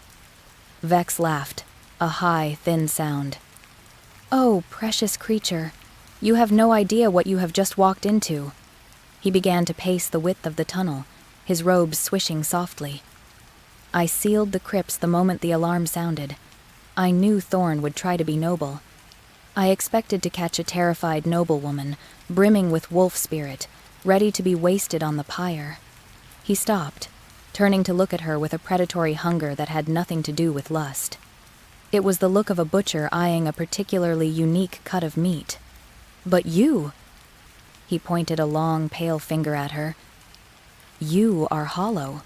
Vex laughed, a high, thin sound. Oh, precious creature, you have no idea what you have just walked into. He began to pace the width of the tunnel, his robes swishing softly. I sealed the crypts the moment the alarm sounded. I knew Thorn would try to be noble. I expected to catch a terrified noblewoman, brimming with wolf spirit, ready to be wasted on the pyre. He stopped, turning to look at her with a predatory hunger that had nothing to do with lust. It was the look of a butcher eyeing a particularly unique cut of meat. But you! He pointed a long, pale finger at her. You are hollow.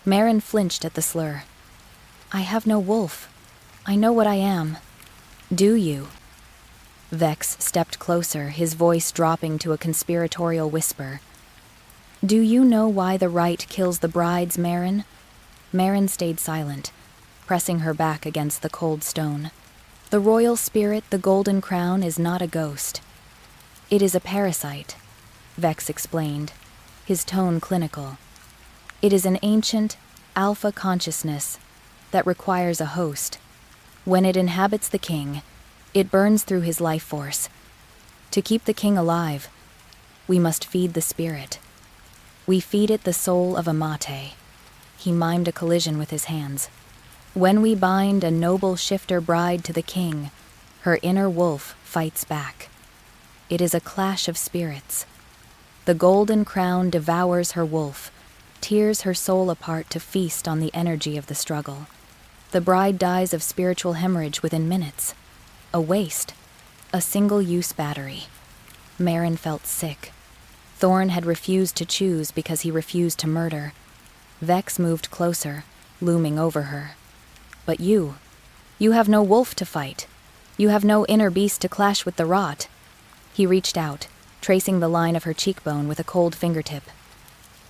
Marin flinched at the slur. I have no wolf. I know what I am. Do you? Vex stepped closer, his voice dropping to a conspiratorial whisper. Do you know why the right kills the brides, Marin? Marin stayed silent, pressing her back against the cold stone. The royal spirit, the golden crown, is not a ghost. It is a parasite, Vex explained, his tone clinical. It is an ancient, alpha consciousness that requires a host. When it inhabits the king, it burns through his life force. To keep the king alive, we must feed the spirit. We feed it the soul of a mate. He mimed a collision with his hands. When we bind a noble shifter bride to the king, her inner wolf fights back. It is a clash of spirits. The golden crown devours her wolf, tears her soul apart to feast on the energy of the struggle. The bride dies of spiritual hemorrhage within minutes. A waste. A single-use battery. Marin felt sick. Thorn had refused to choose because he refused to murder. Vex moved closer, looming over her. But you have no wolf to fight. You have no inner beast to clash with the rot. He reached out, tracing the line of her cheekbone with a cold fingertip.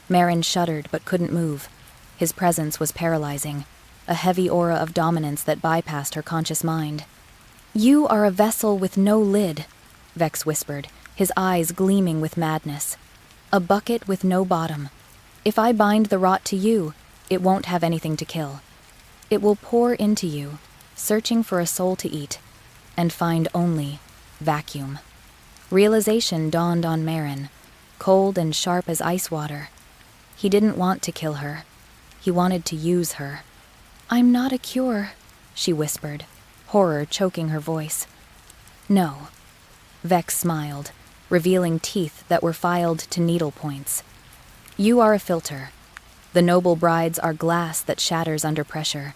Marin shuddered but couldn't move. His presence was paralyzing, a heavy aura of dominance that bypassed her conscious mind. You are a vessel with no lid, Vex whispered, his eyes gleaming with madness. A bucket with no bottom. If I bind the rot to you, it won't have anything to kill. It will pour into you, searching for a soul to eat, and find only vacuum. Realization dawned on Marin, cold and sharp as ice water. He didn't want to kill her. He wanted to use her. I'm not a cure, she whispered, horror choking her voice. No. Vex smiled, revealing teeth that were filed to needle points. You are a filter. The noble brides are glass that shatters under pressure.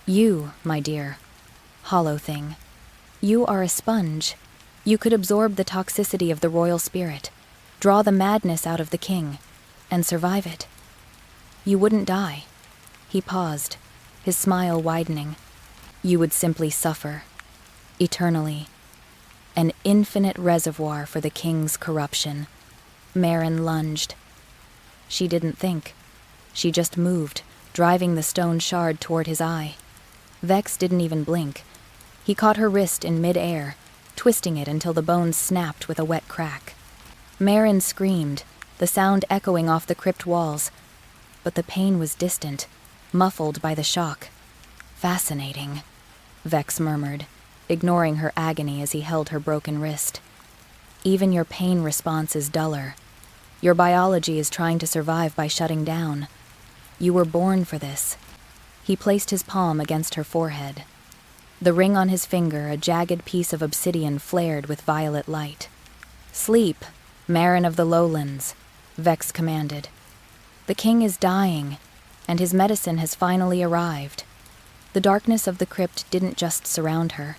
You, my dear, hollow thing. You are a sponge. You could absorb the toxicity of the royal spirit, draw the madness out of the king, and survive it. You wouldn't die. He paused, his smile widening. You would simply suffer, eternally. An infinite reservoir for the king's corruption. Marin lunged. She didn't think. She just moved, driving the stone shard toward his eye. Vex didn't even blink. He caught her wrist in mid-air, twisting it until the bones snapped with a wet crack. Marin screamed, the sound echoing off the crypt walls, but the pain was distant, muffled by the shock. Fascinating, Vex murmured, ignoring her agony as he held her broken wrist. Even your pain response is duller. Your biology is trying to survive by shutting down. You were born for this. He placed his palm against her forehead. The ring on his finger, a jagged piece of obsidian, flared with violet light. Sleep, Marin of the Lowlands, Vex commanded. The king is dying, and his medicine has finally arrived. The darkness of the crypt didn't just surround her.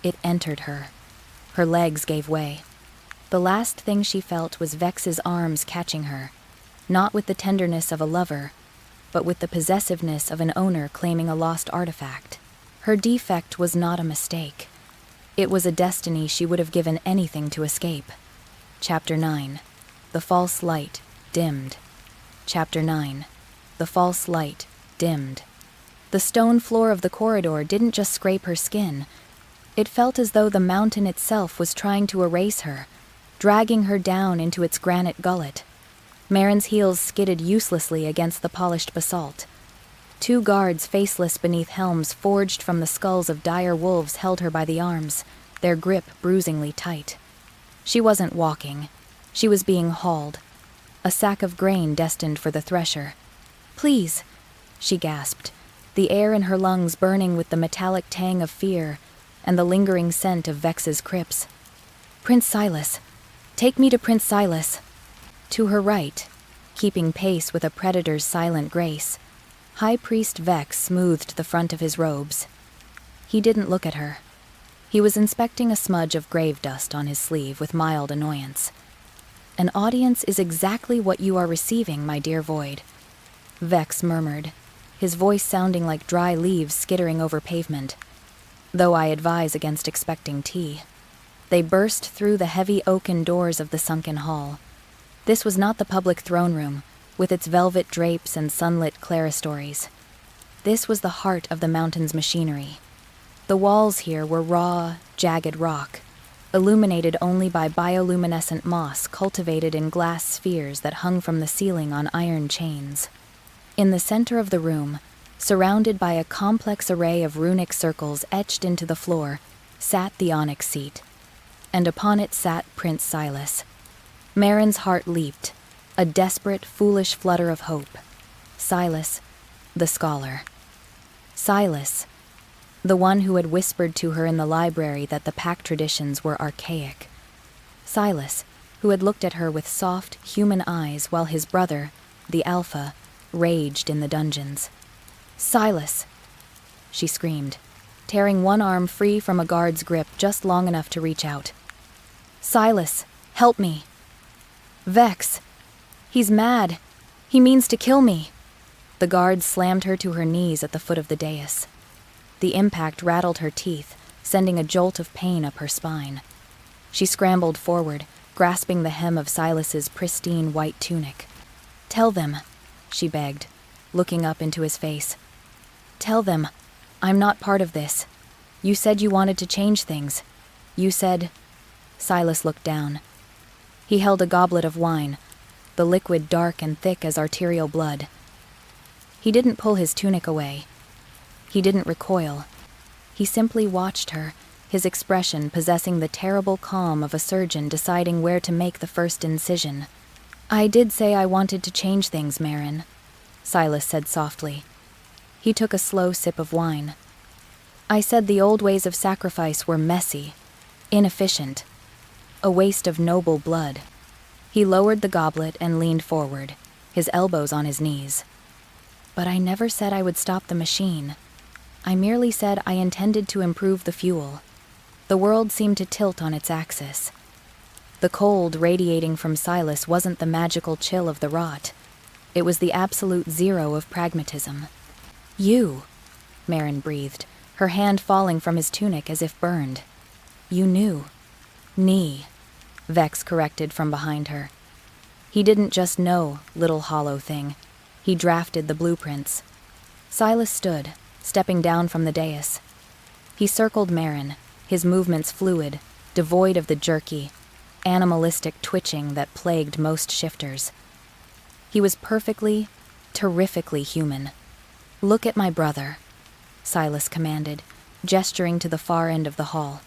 It entered her. Her legs gave way. The last thing she felt was Vex's arms catching her, not with the tenderness of a lover, but with the possessiveness of an owner claiming a lost artifact. Her defect was not a mistake. It was a destiny she would have given anything to escape. Chapter 9. The False Light Dimmed. Chapter 9. The False Light Dimmed. The stone floor of the corridor didn't just scrape her skin. It felt as though the mountain itself was trying to erase her, dragging her down into its granite gullet. Marin's heels skidded uselessly against the polished basalt. 2 guards faceless beneath helms forged from the skulls of dire wolves held her by the arms, their grip bruisingly tight. She wasn't walking. She was being hauled. A sack of grain destined for the thresher. "Please," she gasped, the air in her lungs burning with the metallic tang of fear and the lingering scent of Vex's crypts. "Prince Silas. Take me to Prince Silas." To her right, keeping pace with a predator's silent grace, High Priest Vex smoothed the front of his robes. He didn't look at her. He was inspecting a smudge of grave dust on his sleeve with mild annoyance. "An audience is exactly what you are receiving, my dear Void," Vex murmured, his voice sounding like dry leaves skittering over pavement. "Though I advise against expecting tea." They burst through the heavy oaken doors of the sunken hall. This was not the public throne room, with its velvet drapes and sunlit clerestories. This was the heart of the mountain's machinery. The walls here were raw, jagged rock, illuminated only by bioluminescent moss cultivated in glass spheres that hung from the ceiling on iron chains. In the center of the room, surrounded by a complex array of runic circles etched into the floor, sat the onyx seat, and upon it sat Prince Silas. Marin's heart leaped, a desperate, foolish flutter of hope. Silas, the scholar. Silas, the one who had whispered to her in the library that the pack traditions were archaic. Silas, who had looked at her with soft, human eyes while his brother, the Alpha, raged in the dungeons. "Silas!" she screamed, tearing one arm free from a guard's grip just long enough to reach out. "Silas, help me! Vex! He's mad! He means to kill me!" The guard slammed her to her knees at the foot of the dais. The impact rattled her teeth, sending a jolt of pain up her spine. She scrambled forward, grasping the hem of Silas's pristine white tunic. "Tell them," she begged, looking up into his face. "Tell them, I'm not part of this. You said you wanted to change things. You said—" Silas looked down. He held a goblet of wine, the liquid dark and thick as arterial blood. He didn't pull his tunic away. He didn't recoil. He simply watched her, his expression possessing the terrible calm of a surgeon deciding where to make the first incision. "I did say I wanted to change things, Marin," Silas said softly. He took a slow sip of wine. "I said the old ways of sacrifice were messy, inefficient, a waste of noble blood." He lowered the goblet and leaned forward, his elbows on his knees. "But I never said I would stop the machine. I merely said I intended to improve the fuel." The world seemed to tilt on its axis. The cold radiating from Silas wasn't the magical chill of the rot. It was the absolute zero of pragmatism. "You," Marin breathed, her hand falling from his tunic as if burned. "You knew." "Knee," Vex corrected from behind her. "He didn't just know, little hollow thing. He drafted the blueprints." Silas stood, stepping down from the dais. He circled Marin, his movements fluid, devoid of the jerky, animalistic twitching that plagued most shifters. He was perfectly, terrifically human. "Look at my brother," Silas commanded, gesturing to the far end of the hall.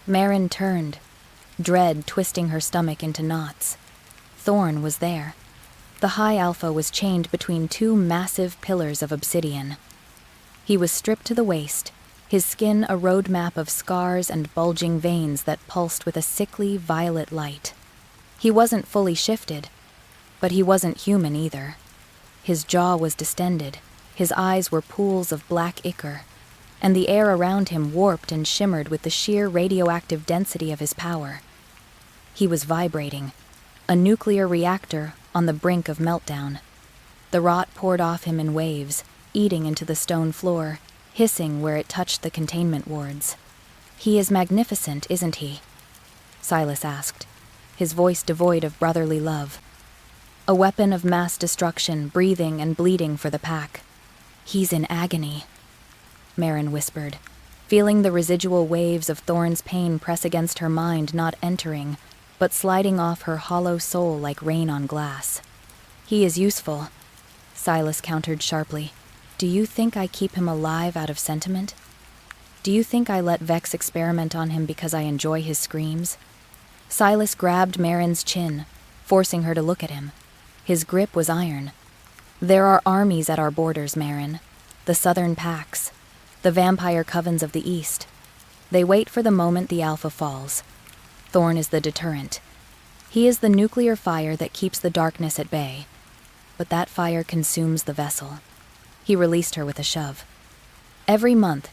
Marin turned, dread twisting her stomach into knots. Thorn was there. The High Alpha was chained between 2 massive pillars of obsidian. He was stripped to the waist, his skin a roadmap of scars and bulging veins that pulsed with a sickly violet light. He wasn't fully shifted, but he wasn't human either. His jaw was distended, his eyes were pools of black ichor, and the air around him warped and shimmered with the sheer radioactive density of his power. He was vibrating, a nuclear reactor on the brink of meltdown. The rot poured off him in waves, eating into the stone floor, hissing where it touched the containment wards. "He is magnificent, isn't he?" Silas asked, his voice devoid of brotherly love. "A weapon of mass destruction, breathing and bleeding for the pack." "He's in agony," Marin whispered, feeling the residual waves of Thorn's pain press against her mind, not entering, but sliding off her hollow soul like rain on glass. "He is useful," Silas countered sharply. "Do you think I keep him alive out of sentiment? Do you think I let Vex experiment on him because I enjoy his screams?" Silas grabbed Marin's chin, forcing her to look at him. His grip was iron. "There are armies at our borders, Marin. The southern packs. The vampire covens of the east. They wait for the moment the alpha falls. Thorn is the deterrent. He is the nuclear fire that keeps the darkness at bay. But that fire consumes the vessel." He released her with a shove. "Every month,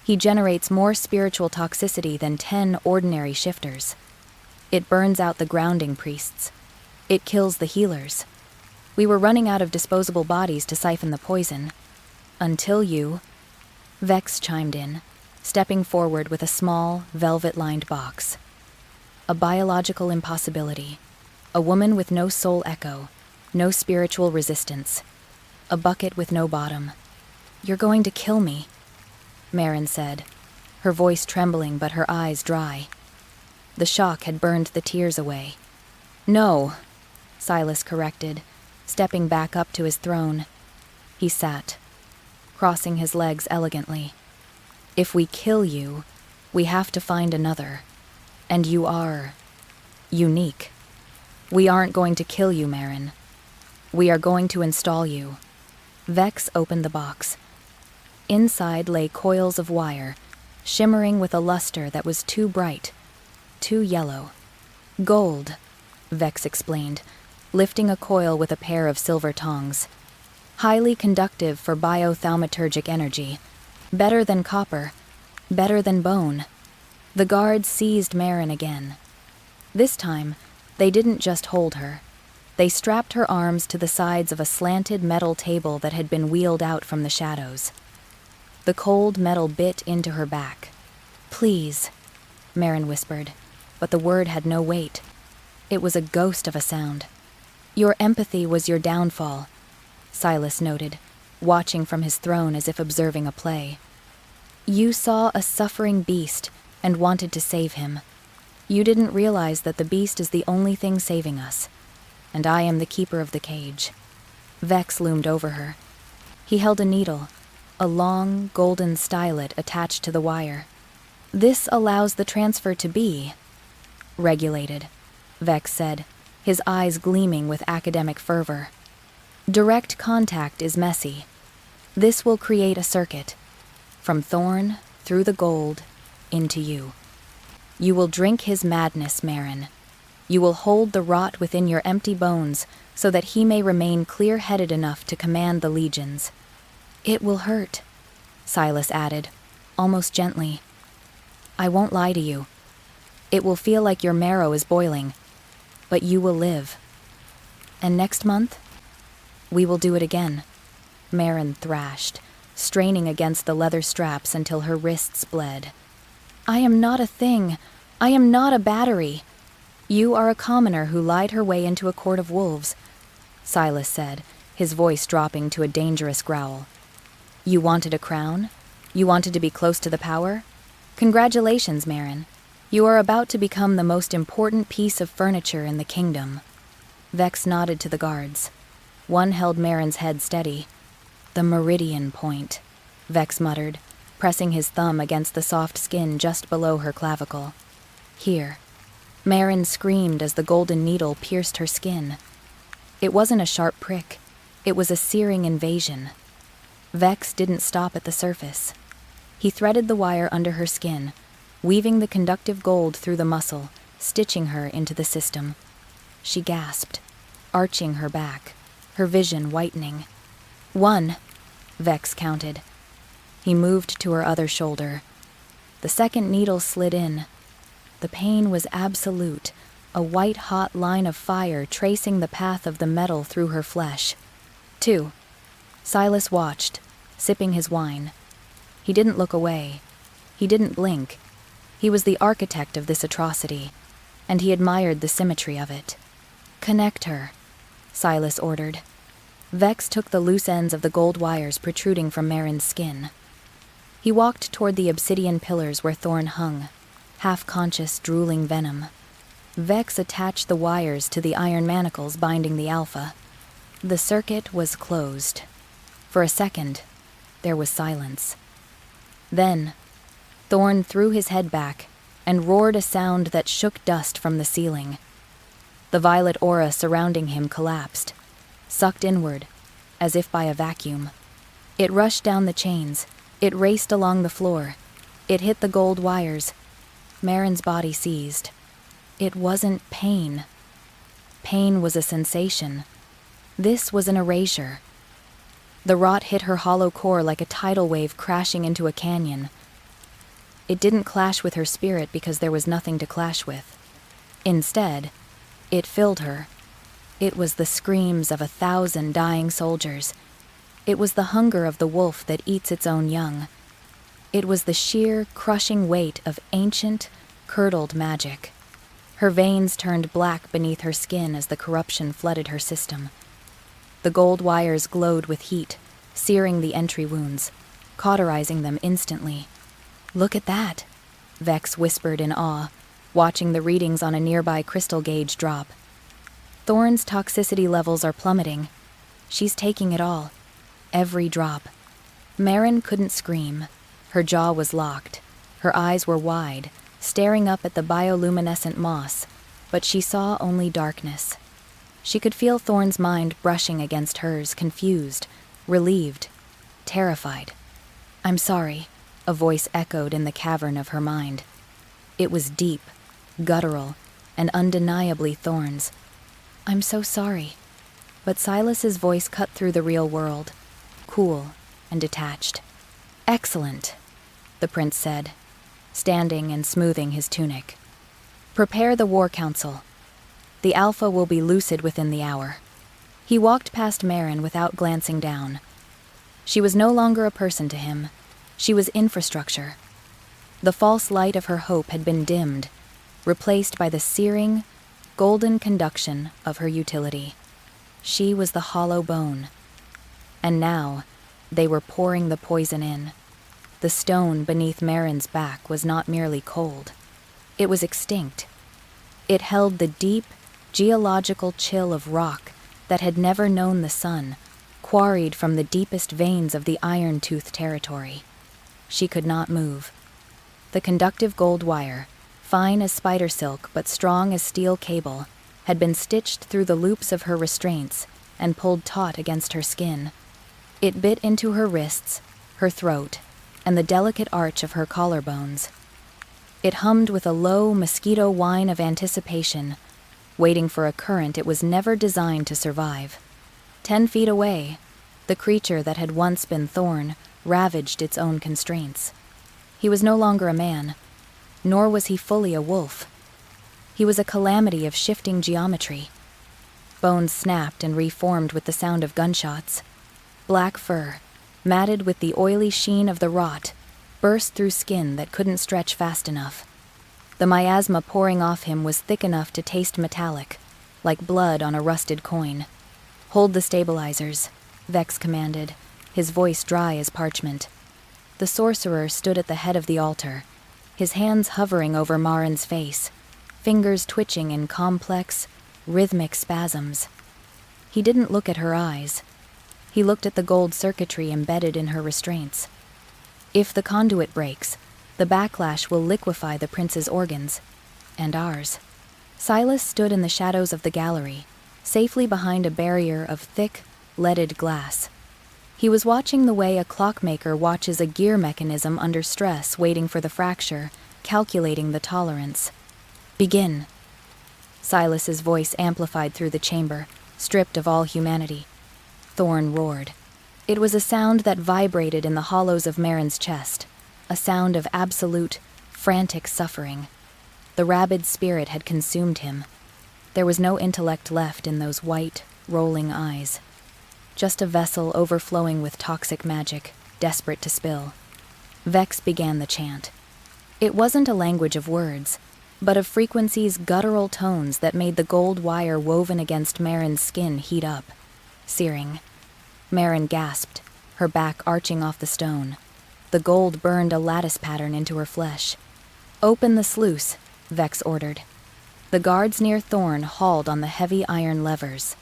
he generates more spiritual toxicity than 10 ordinary shifters. It burns out the grounding priests. It kills the healers. We were running out of disposable bodies to siphon the poison. Until you..." Vex chimed in, stepping forward with a small, velvet-lined box. "A biological impossibility. A woman with no soul echo, no spiritual resistance. A bucket with no bottom." "You're going to kill me," Marin said, her voice trembling but her eyes dry. The shock had burned the tears away. "No," Silas corrected, stepping back up to his throne. He sat, crossing his legs elegantly. "If we kill you, we have to find another. And you are unique. We aren't going to kill you, Marin. We are going to install you." Vex opened the box. Inside lay coils of wire, shimmering with a luster that was too bright, too yellow. "Gold," Vex explained, lifting a coil with a pair of silver tongs. "Highly conductive for biothaumaturgic energy. Better than copper. Better than bone." The guards seized Marin again. This time, they didn't just hold her. They strapped her arms to the sides of a slanted metal table that had been wheeled out from the shadows. The cold metal bit into her back. "Please," Marin whispered, but the word had no weight. It was a ghost of a sound. "Your empathy was your downfall," Silas noted, watching from his throne as if observing a play. "You saw a suffering beast and wanted to save him. You didn't realize that the beast is the only thing saving us, and I am the keeper of the cage." Vex loomed over her. He held a needle, a long, golden stylet attached to the wire. "This allows the transfer to be regulated," Vex said, his eyes gleaming with academic fervor. "Direct contact is messy. This will create a circuit, from Thorn, through the gold, into you. You will drink his madness, Marin. You will hold the rot within your empty bones so that he may remain clear-headed enough to command the legions." "It will hurt," Silas added, almost gently. "I won't lie to you. It will feel like your marrow is boiling, but you will live. And next month, we will do it again," Marin thrashed, straining against the leather straps until her wrists bled. "I am not a thing. I am not a battery. You are a commoner who lied her way into a court of wolves," Silas said, his voice dropping to a dangerous growl. "You wanted a crown? You wanted to be close to the power? Congratulations, Marin. You are about to become the most important piece of furniture in the kingdom." Vex nodded to the guards. One held Marin's head steady. "The meridian point," Vex muttered, pressing his thumb against the soft skin just below her clavicle. "Here." Marin screamed as the golden needle pierced her skin. It wasn't a sharp prick. It was a searing invasion. Vex didn't stop at the surface. He threaded the wire under her skin, weaving the conductive gold through the muscle, stitching her into the system. She gasped, arching her back, her vision whitening. 1, Vex counted. He moved to her other shoulder. The second needle slid in. The pain was absolute, a white-hot line of fire tracing the path of the metal through her flesh. 2. Silas watched, sipping his wine. He didn't look away. He didn't blink. He was the architect of this atrocity, and he admired the symmetry of it. "Connect her," Silas ordered. Vex took the loose ends of the gold wires protruding from Marin's skin. He walked toward the obsidian pillars where Thorn hung, half-conscious, drooling venom. Vex attached the wires to the iron manacles binding the Alpha. The circuit was closed. For a second, there was silence. Then, Thorn threw his head back and roared a sound that shook dust from the ceiling. The violet aura surrounding him collapsed, sucked inward, as if by a vacuum. It rushed down the chains. It raced along the floor. It hit the gold wires. Marin's body seized. It wasn't pain. Pain was a sensation. This was an erasure. The rot hit her hollow core like a tidal wave crashing into a canyon. It didn't clash with her spirit because there was nothing to clash with. Instead, it filled her. It was the screams of 1,000 dying soldiers. It was the hunger of the wolf that eats its own young. It was the sheer, crushing weight of ancient, curdled magic. Her veins turned black beneath her skin as the corruption flooded her system. The gold wires glowed with heat, searing the entry wounds, cauterizing them instantly. "Look at that," Vex whispered in awe, watching the readings on a nearby crystal gauge drop. "Thorn's toxicity levels are plummeting. She's taking it all. Every drop." Marin couldn't scream. Her jaw was locked. Her eyes were wide, staring up at the bioluminescent moss, but she saw only darkness. She could feel Thorn's mind brushing against hers, confused, relieved, terrified. "I'm sorry," a voice echoed in the cavern of her mind. It was deep, guttural, and undeniably Thorn's. "I'm so sorry." But Silas's voice cut through the real world, cool and detached. "Excellent," the prince said, standing and smoothing his tunic. "Prepare the war council. The Alpha will be lucid within the hour." He walked past Marin without glancing down. She was no longer a person to him. She was infrastructure. The false light of her hope had been dimmed, replaced by the searing, golden conduction of her utility. She was the hollow bone. And now, they were pouring the poison in. The stone beneath Marin's back was not merely cold. It was extinct. It held the deep, geological chill of rock that had never known the sun, quarried from the deepest veins of the Iron Tooth territory. She could not move. The conductive gold wire, fine as spider silk but strong as steel cable, had been stitched through the loops of her restraints and pulled taut against her skin. It bit into her wrists, her throat, and the delicate arch of her collarbones. It hummed with a low, mosquito whine of anticipation, waiting for a current it was never designed to survive. 10 feet away, the creature that had once been Thorn ravaged its own constraints. He was no longer a man, nor was he fully a wolf. He was a calamity of shifting geometry. Bones snapped and reformed with the sound of gunshots. Black fur, matted with the oily sheen of the rot, burst through skin that couldn't stretch fast enough. The miasma pouring off him was thick enough to taste metallic, like blood on a rusted coin. "Hold the stabilizers," Vex commanded, his voice dry as parchment. The sorcerer stood at the head of the altar, his hands hovering over Marin's face, fingers twitching in complex, rhythmic spasms. He didn't look at her eyes. He looked at the gold circuitry embedded in her restraints. If the conduit breaks, the backlash will liquefy the prince's organs, and ours. Silas stood in the shadows of the gallery, safely behind a barrier of thick, leaded glass. He was watching the way a clockmaker watches a gear mechanism under stress, waiting for the fracture, calculating the tolerance. "Begin." Silas's voice amplified through the chamber, stripped of all humanity. Thorn roared. It was a sound that vibrated in the hollows of Marin's chest, a sound of absolute, frantic suffering. The rabid spirit had consumed him. There was no intellect left in those white, rolling eyes. just a vessel overflowing with toxic magic, desperate to spill. Vex began the chant. It wasn't a language of words, but of frequencies, guttural tones that made the gold wire woven against Marin's skin heat up, searing. Marin gasped, her back arching off the stone. The gold burned a lattice pattern into her flesh. "Open the sluice," Vex ordered. The guards near Thorn hauled on the heavy iron levers.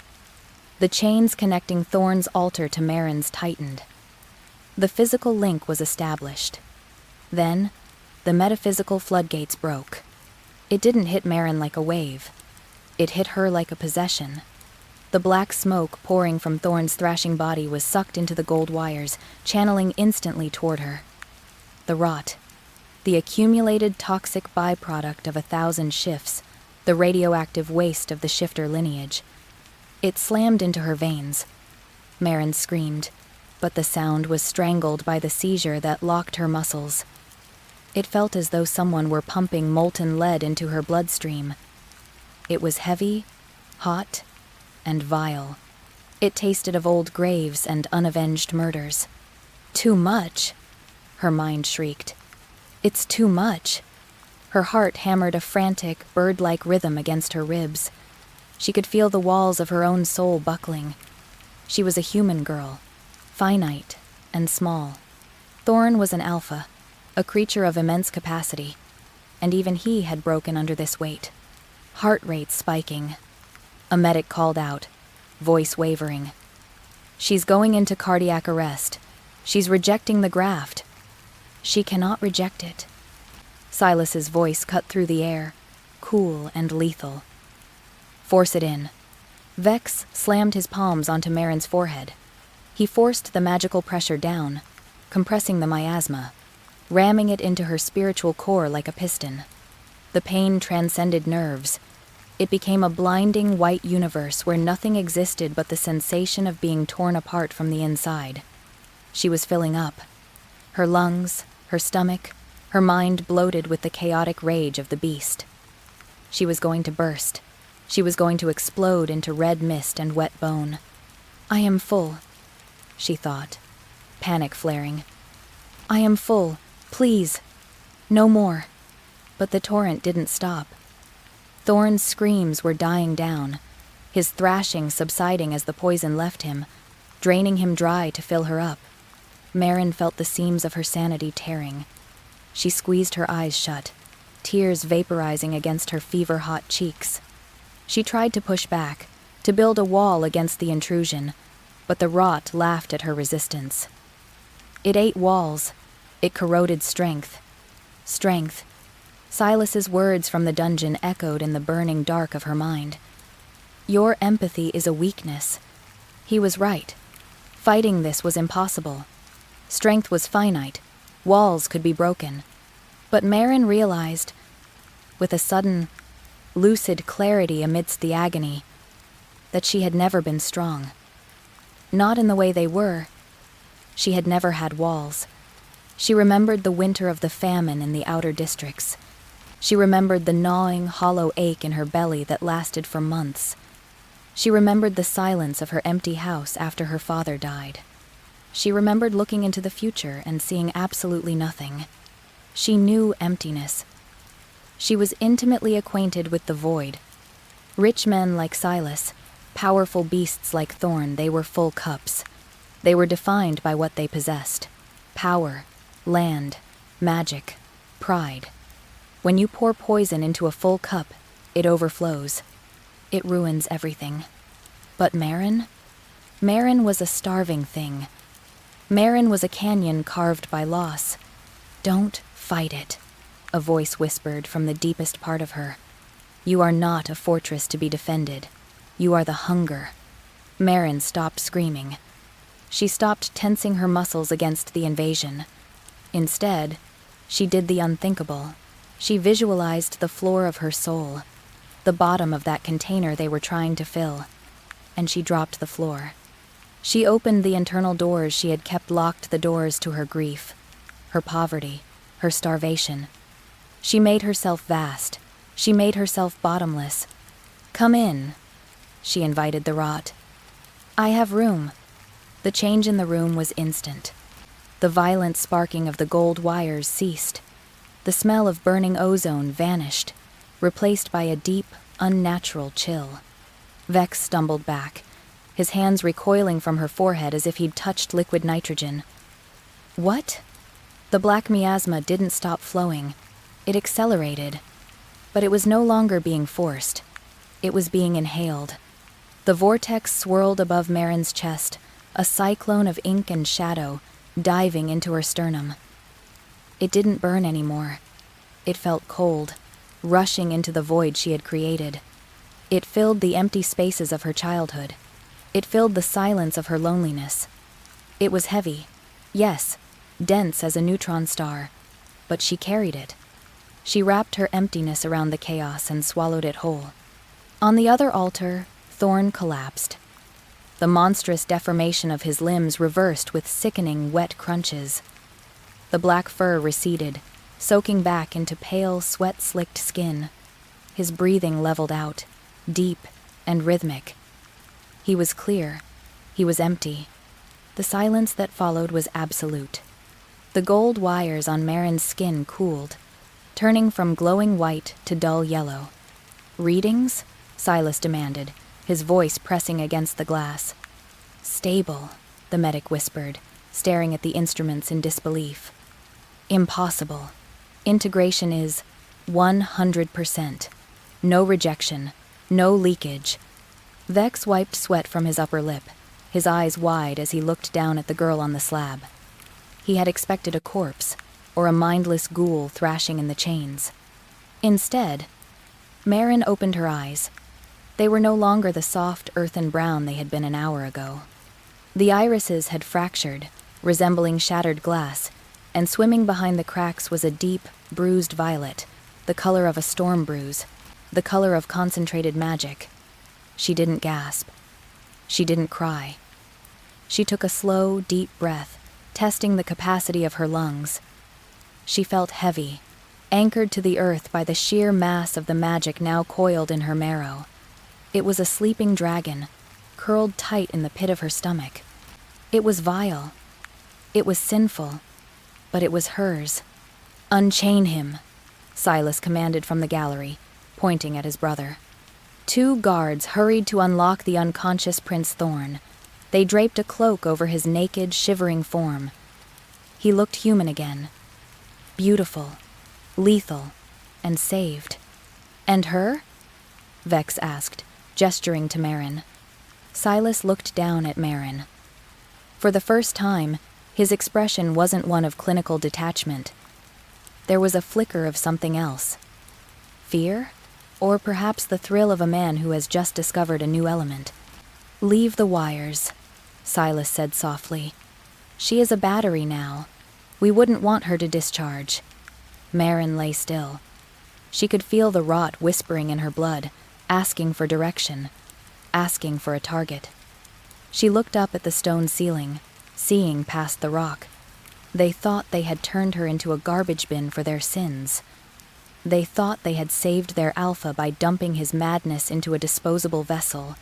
The chains connecting Thorn's altar to Marin's tightened. The physical link was established. Then, the metaphysical floodgates broke. It didn't hit Marin like a wave. It hit her like a possession. The black smoke pouring from Thorn's thrashing body was sucked into the gold wires, channeling instantly toward her. The rot, the accumulated toxic byproduct of 1,000 shifts, the radioactive waste of the shifter lineage. It slammed into her veins. Marin screamed, but the sound was strangled by the seizure that locked her muscles. It felt as though someone were pumping molten lead into her bloodstream. It was heavy, hot, and vile. It tasted of old graves and unavenged murders. "Too much," her mind shrieked. "It's too much." Her heart hammered a frantic, bird-like rhythm against her ribs. She could feel the walls of her own soul buckling. She was a human girl, finite and small. Thorn was an alpha, a creature of immense capacity, and even he had broken under this weight. Heart rate spiking. A medic called out, voice wavering. "She's going into cardiac arrest. She's rejecting the graft." "She cannot reject it." Silas's voice cut through the air, cool and lethal. "Force it in." Vex slammed his palms onto Marin's forehead. He forced the magical pressure down, compressing the miasma, ramming it into her spiritual core like a piston. The pain transcended nerves. It became a blinding white universe where nothing existed but the sensation of being torn apart from the inside. She was filling up. Her lungs, her stomach, her mind bloated with the chaotic rage of the beast. She was going to burst. She was going to explode into red mist and wet bone. "I am full," she thought, panic flaring. "I am full. Please. No more." But the torrent didn't stop. Thorn's screams were dying down, his thrashing subsiding as the poison left him, draining him dry to fill her up. Marin felt the seams of her sanity tearing. She squeezed her eyes shut, tears vaporizing against her fever-hot cheeks. She tried to push back, to build a wall against the intrusion, but the rot laughed at her resistance. It ate walls. It corroded strength. Strength. Silas's words from the dungeon echoed in the burning dark of her mind. "Your empathy is a weakness." He was right. Fighting this was impossible. Strength was finite. Walls could be broken. But Marin realized, with a sudden, lucid clarity amidst the agony, that she had never been strong. Not in the way they were. She had never had walls. She remembered the winter of the famine in the outer districts. She remembered the gnawing, hollow ache in her belly that lasted for months. She remembered the silence of her empty house after her father died. She remembered looking into the future and seeing absolutely nothing. She knew emptiness. She was intimately acquainted with the void. Rich men like Silas, powerful beasts like Thorn, they were full cups. They were defined by what they possessed: power, land, magic, pride. When you pour poison into a full cup, it overflows. It ruins everything. But Marin? Marin was a starving thing. Marin was a canyon carved by loss. "Don't fight it," a voice whispered from the deepest part of her. "You are not a fortress to be defended. You are the hunger." Marin stopped screaming. She stopped tensing her muscles against the invasion. Instead, she did the unthinkable. She visualized the floor of her soul, the bottom of that container they were trying to fill, and she dropped the floor. She opened the internal doors she had kept locked, the doors to her grief, her poverty, her starvation. She made herself vast. She made herself bottomless. "Come in," she invited the rot. "I have room." The change in the room was instant. The violent sparking of the gold wires ceased. The smell of burning ozone vanished, replaced by a deep, unnatural chill. Vex stumbled back, his hands recoiling from her forehead as if he'd touched liquid nitrogen. What? The black miasma didn't stop flowing. It accelerated. But it was no longer being forced. It was being inhaled. The vortex swirled above Marin's chest, a cyclone of ink and shadow, diving into her sternum. It didn't burn anymore. It felt cold, rushing into the void she had created. It filled the empty spaces of her childhood. It filled the silence of her loneliness. It was heavy, yes, dense as a neutron star, but she carried it. She wrapped her emptiness around the chaos and swallowed it whole. On the other altar, Thorn collapsed. The monstrous deformation of his limbs reversed with sickening, wet crunches. The black fur receded, soaking back into pale, sweat-slicked skin. His breathing leveled out, deep and rhythmic. He was clear. He was empty. The silence that followed was absolute. The gold wires on Marin's skin cooled, turning from glowing white to dull yellow. "Readings?" Silas demanded, his voice pressing against the glass. "Stable," the medic whispered, staring at the instruments in disbelief. "Impossible. Integration is 100%. No rejection. No leakage." Vex wiped sweat from his upper lip, his eyes wide as he looked down at the girl on the slab. He had expected a corpse, or a mindless ghoul thrashing in the chains. Instead, Marin opened her eyes. They were no longer the soft, earthen brown they had been an hour ago. The irises had fractured, resembling shattered glass, and swimming behind the cracks was a deep, bruised violet, the color of a storm bruise, the color of concentrated magic. She didn't gasp. She didn't cry. She took a slow, deep breath, testing the capacity of her lungs. She felt heavy, anchored to the earth by the sheer mass of the magic now coiled in her marrow. It was a sleeping dragon, curled tight in the pit of her stomach. It was vile. It was sinful. But it was hers. "Unchain him," Silas commanded from the gallery, pointing at his brother. 2 guards hurried to unlock the unconscious Prince Thorn. They draped a cloak over his naked, shivering form. He looked human again. Beautiful, lethal, and saved. "And her?" Vex asked, gesturing to Marin. Silas looked down at Marin. For the first time, his expression wasn't one of clinical detachment. There was a flicker of something else. Fear? Or perhaps the thrill of a man who has just discovered a new element. "Leave the wires," Silas said softly. "She is a battery now. We wouldn't want her to discharge." Marin lay still. She could feel the rot whispering in her blood, asking for direction, asking for a target. She looked up at the stone ceiling, seeing past the rock. They thought they had turned her into a garbage bin for their sins. They thought they had saved their alpha by dumping his madness into a disposable vessel.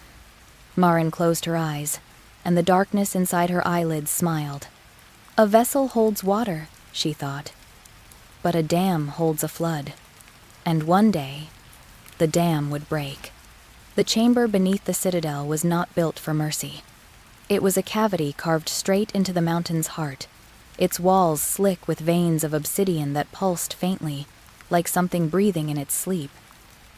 Marin closed her eyes, and the darkness inside her eyelids smiled. A vessel holds water, she thought. But a dam holds a flood. And one day, the dam would break. The chamber beneath the citadel was not built for mercy. It was a cavity carved straight into the mountain's heart, its walls slick with veins of obsidian that pulsed faintly, like something breathing in its sleep.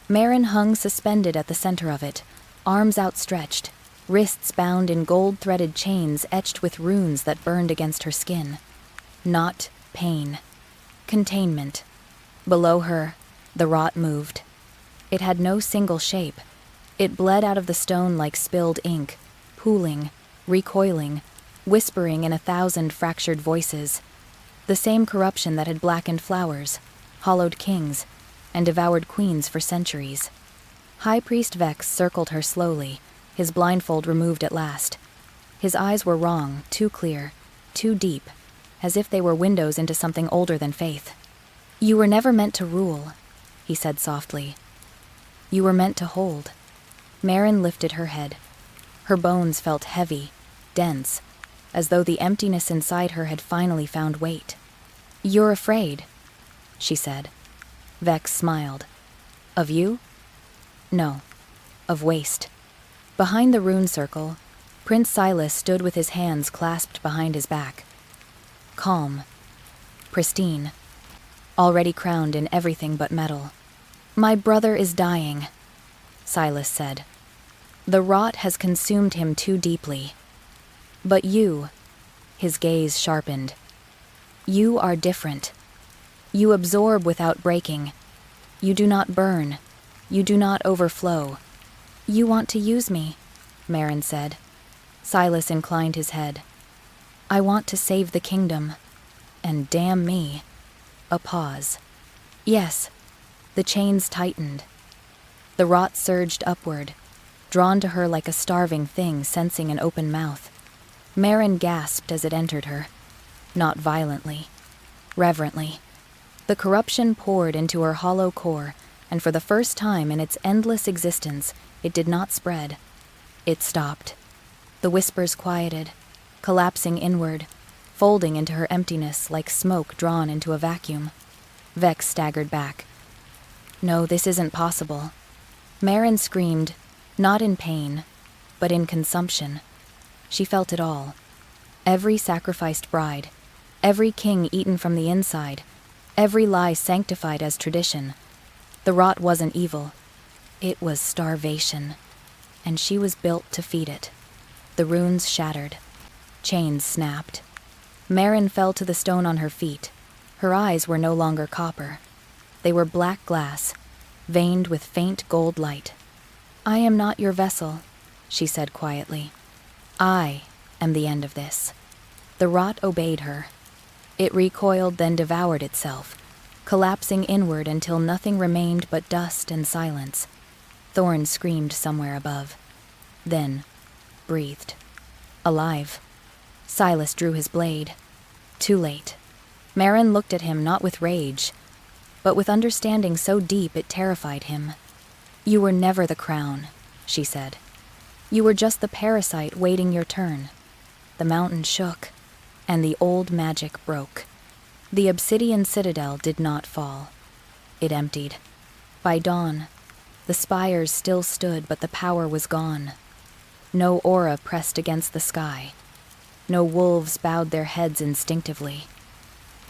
Marin hung suspended at the center of it, arms outstretched, wrists bound in gold-threaded chains etched with runes that burned against her skin. Not pain. Containment. Below her, the rot moved. It had no single shape. It bled out of the stone like spilled ink, pooling, recoiling, whispering in 1,000 fractured voices. The same corruption that had blackened flowers, hollowed kings, and devoured queens for centuries. High Priest Vex circled her slowly, his blindfold removed at last. His eyes were wrong, too clear, too deep, as if they were windows into something older than faith. "You were never meant to rule," he said softly. "You were meant to hold." Marin lifted her head. Her bones felt heavy, dense, as though the emptiness inside her had finally found weight. "You're afraid," she said. Vex smiled. "Of you?" "No, of waste." Behind the rune circle, Prince Silas stood with his hands clasped behind his back. Calm, pristine, already crowned in everything but metal. "My brother is dying," Silas said. "The rot has consumed him too deeply. But you," his gaze sharpened, "you are different. You absorb without breaking. You do not burn. You do not overflow." "You want to use me," Marin said. Silas inclined his head. "I want to save the kingdom. And damn me." A pause. "Yes." The chains tightened. The rot surged upward, drawn to her like a starving thing sensing an open mouth. Marin gasped as it entered her. Not violently. Reverently. The corruption poured into her hollow core, and for the first time in its endless existence, it did not spread. It stopped. The whispers quieted, collapsing inward, folding into her emptiness like smoke drawn into a vacuum. Vex staggered back. "No, this isn't possible." Marin screamed, not in pain, but in consumption. She felt it all. Every sacrificed bride, every king eaten from the inside, every lie sanctified as tradition. The rot wasn't evil. It was starvation, and she was built to feed it. The runes shattered. Chains snapped. Marin fell to the stone on her feet. Her eyes were no longer copper. They were black glass, veined with faint gold light. "I am not your vessel," she said quietly. "I am the end of this." The rot obeyed her. It recoiled, then devoured itself, collapsing inward until nothing remained but dust and silence. Thorn screamed somewhere above. Then, breathed. Alive. Silas drew his blade. Too late. Marin looked at him not with rage, but with understanding so deep it terrified him. "You were never the crown," she said. "You were just the parasite waiting your turn." The mountain shook, and the old magic broke. The obsidian citadel did not fall. It emptied. By dawn, the spires still stood, but the power was gone. No aura pressed against the sky. No wolves bowed their heads instinctively.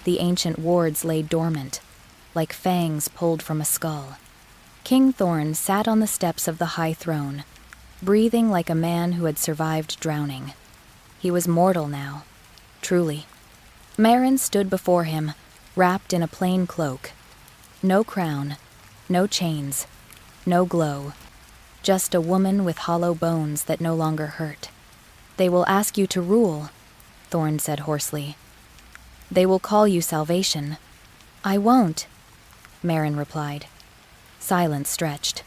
The ancient wards lay dormant, like fangs pulled from a skull. King Thorn sat on the steps of the high throne, breathing like a man who had survived drowning. He was mortal now, truly. Marin stood before him, wrapped in a plain cloak. No crown, no chains, no glow. Just a woman with hollow bones that no longer hurt. "They will ask you to rule," Thorn said hoarsely. "They will call you salvation." "I won't," Marin replied. Silence stretched.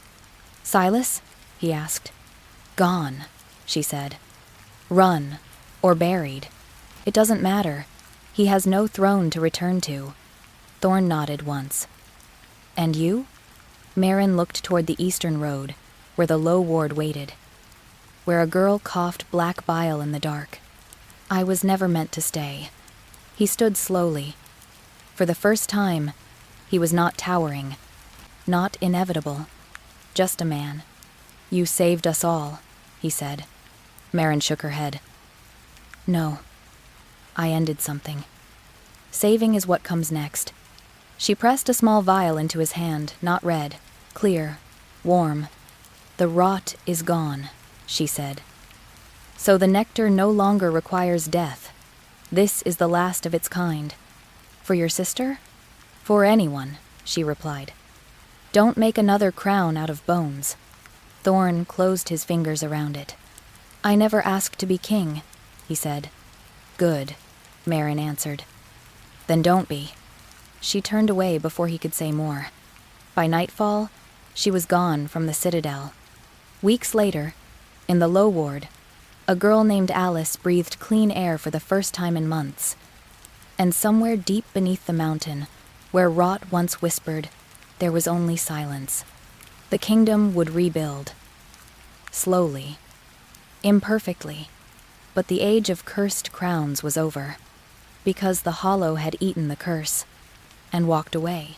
"Silas?" he asked. "Gone," she said. "Run, or buried. It doesn't matter. He has no throne to return to." Thorn nodded once. "And you?" Marin looked toward the eastern road, where the low ward waited, where a girl coughed black bile in the dark. "I was never meant to stay." He stood slowly. For the first time, he was not towering, not inevitable, just a man. "You saved us all," he said. Marin shook her head. "No, I ended something. Saving is what comes next." She pressed a small vial into his hand, not red, clear, warm. "The rot is gone," she said. "So the nectar no longer requires death. This is the last of its kind. For your sister?" "For anyone," she replied. "Don't make another crown out of bones." Thorn closed his fingers around it. "I never asked to be king," he said. "Good," Marin answered. "Then don't be." She turned away before he could say more. By nightfall, she was gone from the citadel. Weeks later, in the low ward, a girl named Alice breathed clean air for the first time in months. And somewhere deep beneath the mountain, where rot once whispered, there was only silence. The kingdom would rebuild. Slowly. Imperfectly. But the age of cursed crowns was over, because the hollow had eaten the curse and walked away.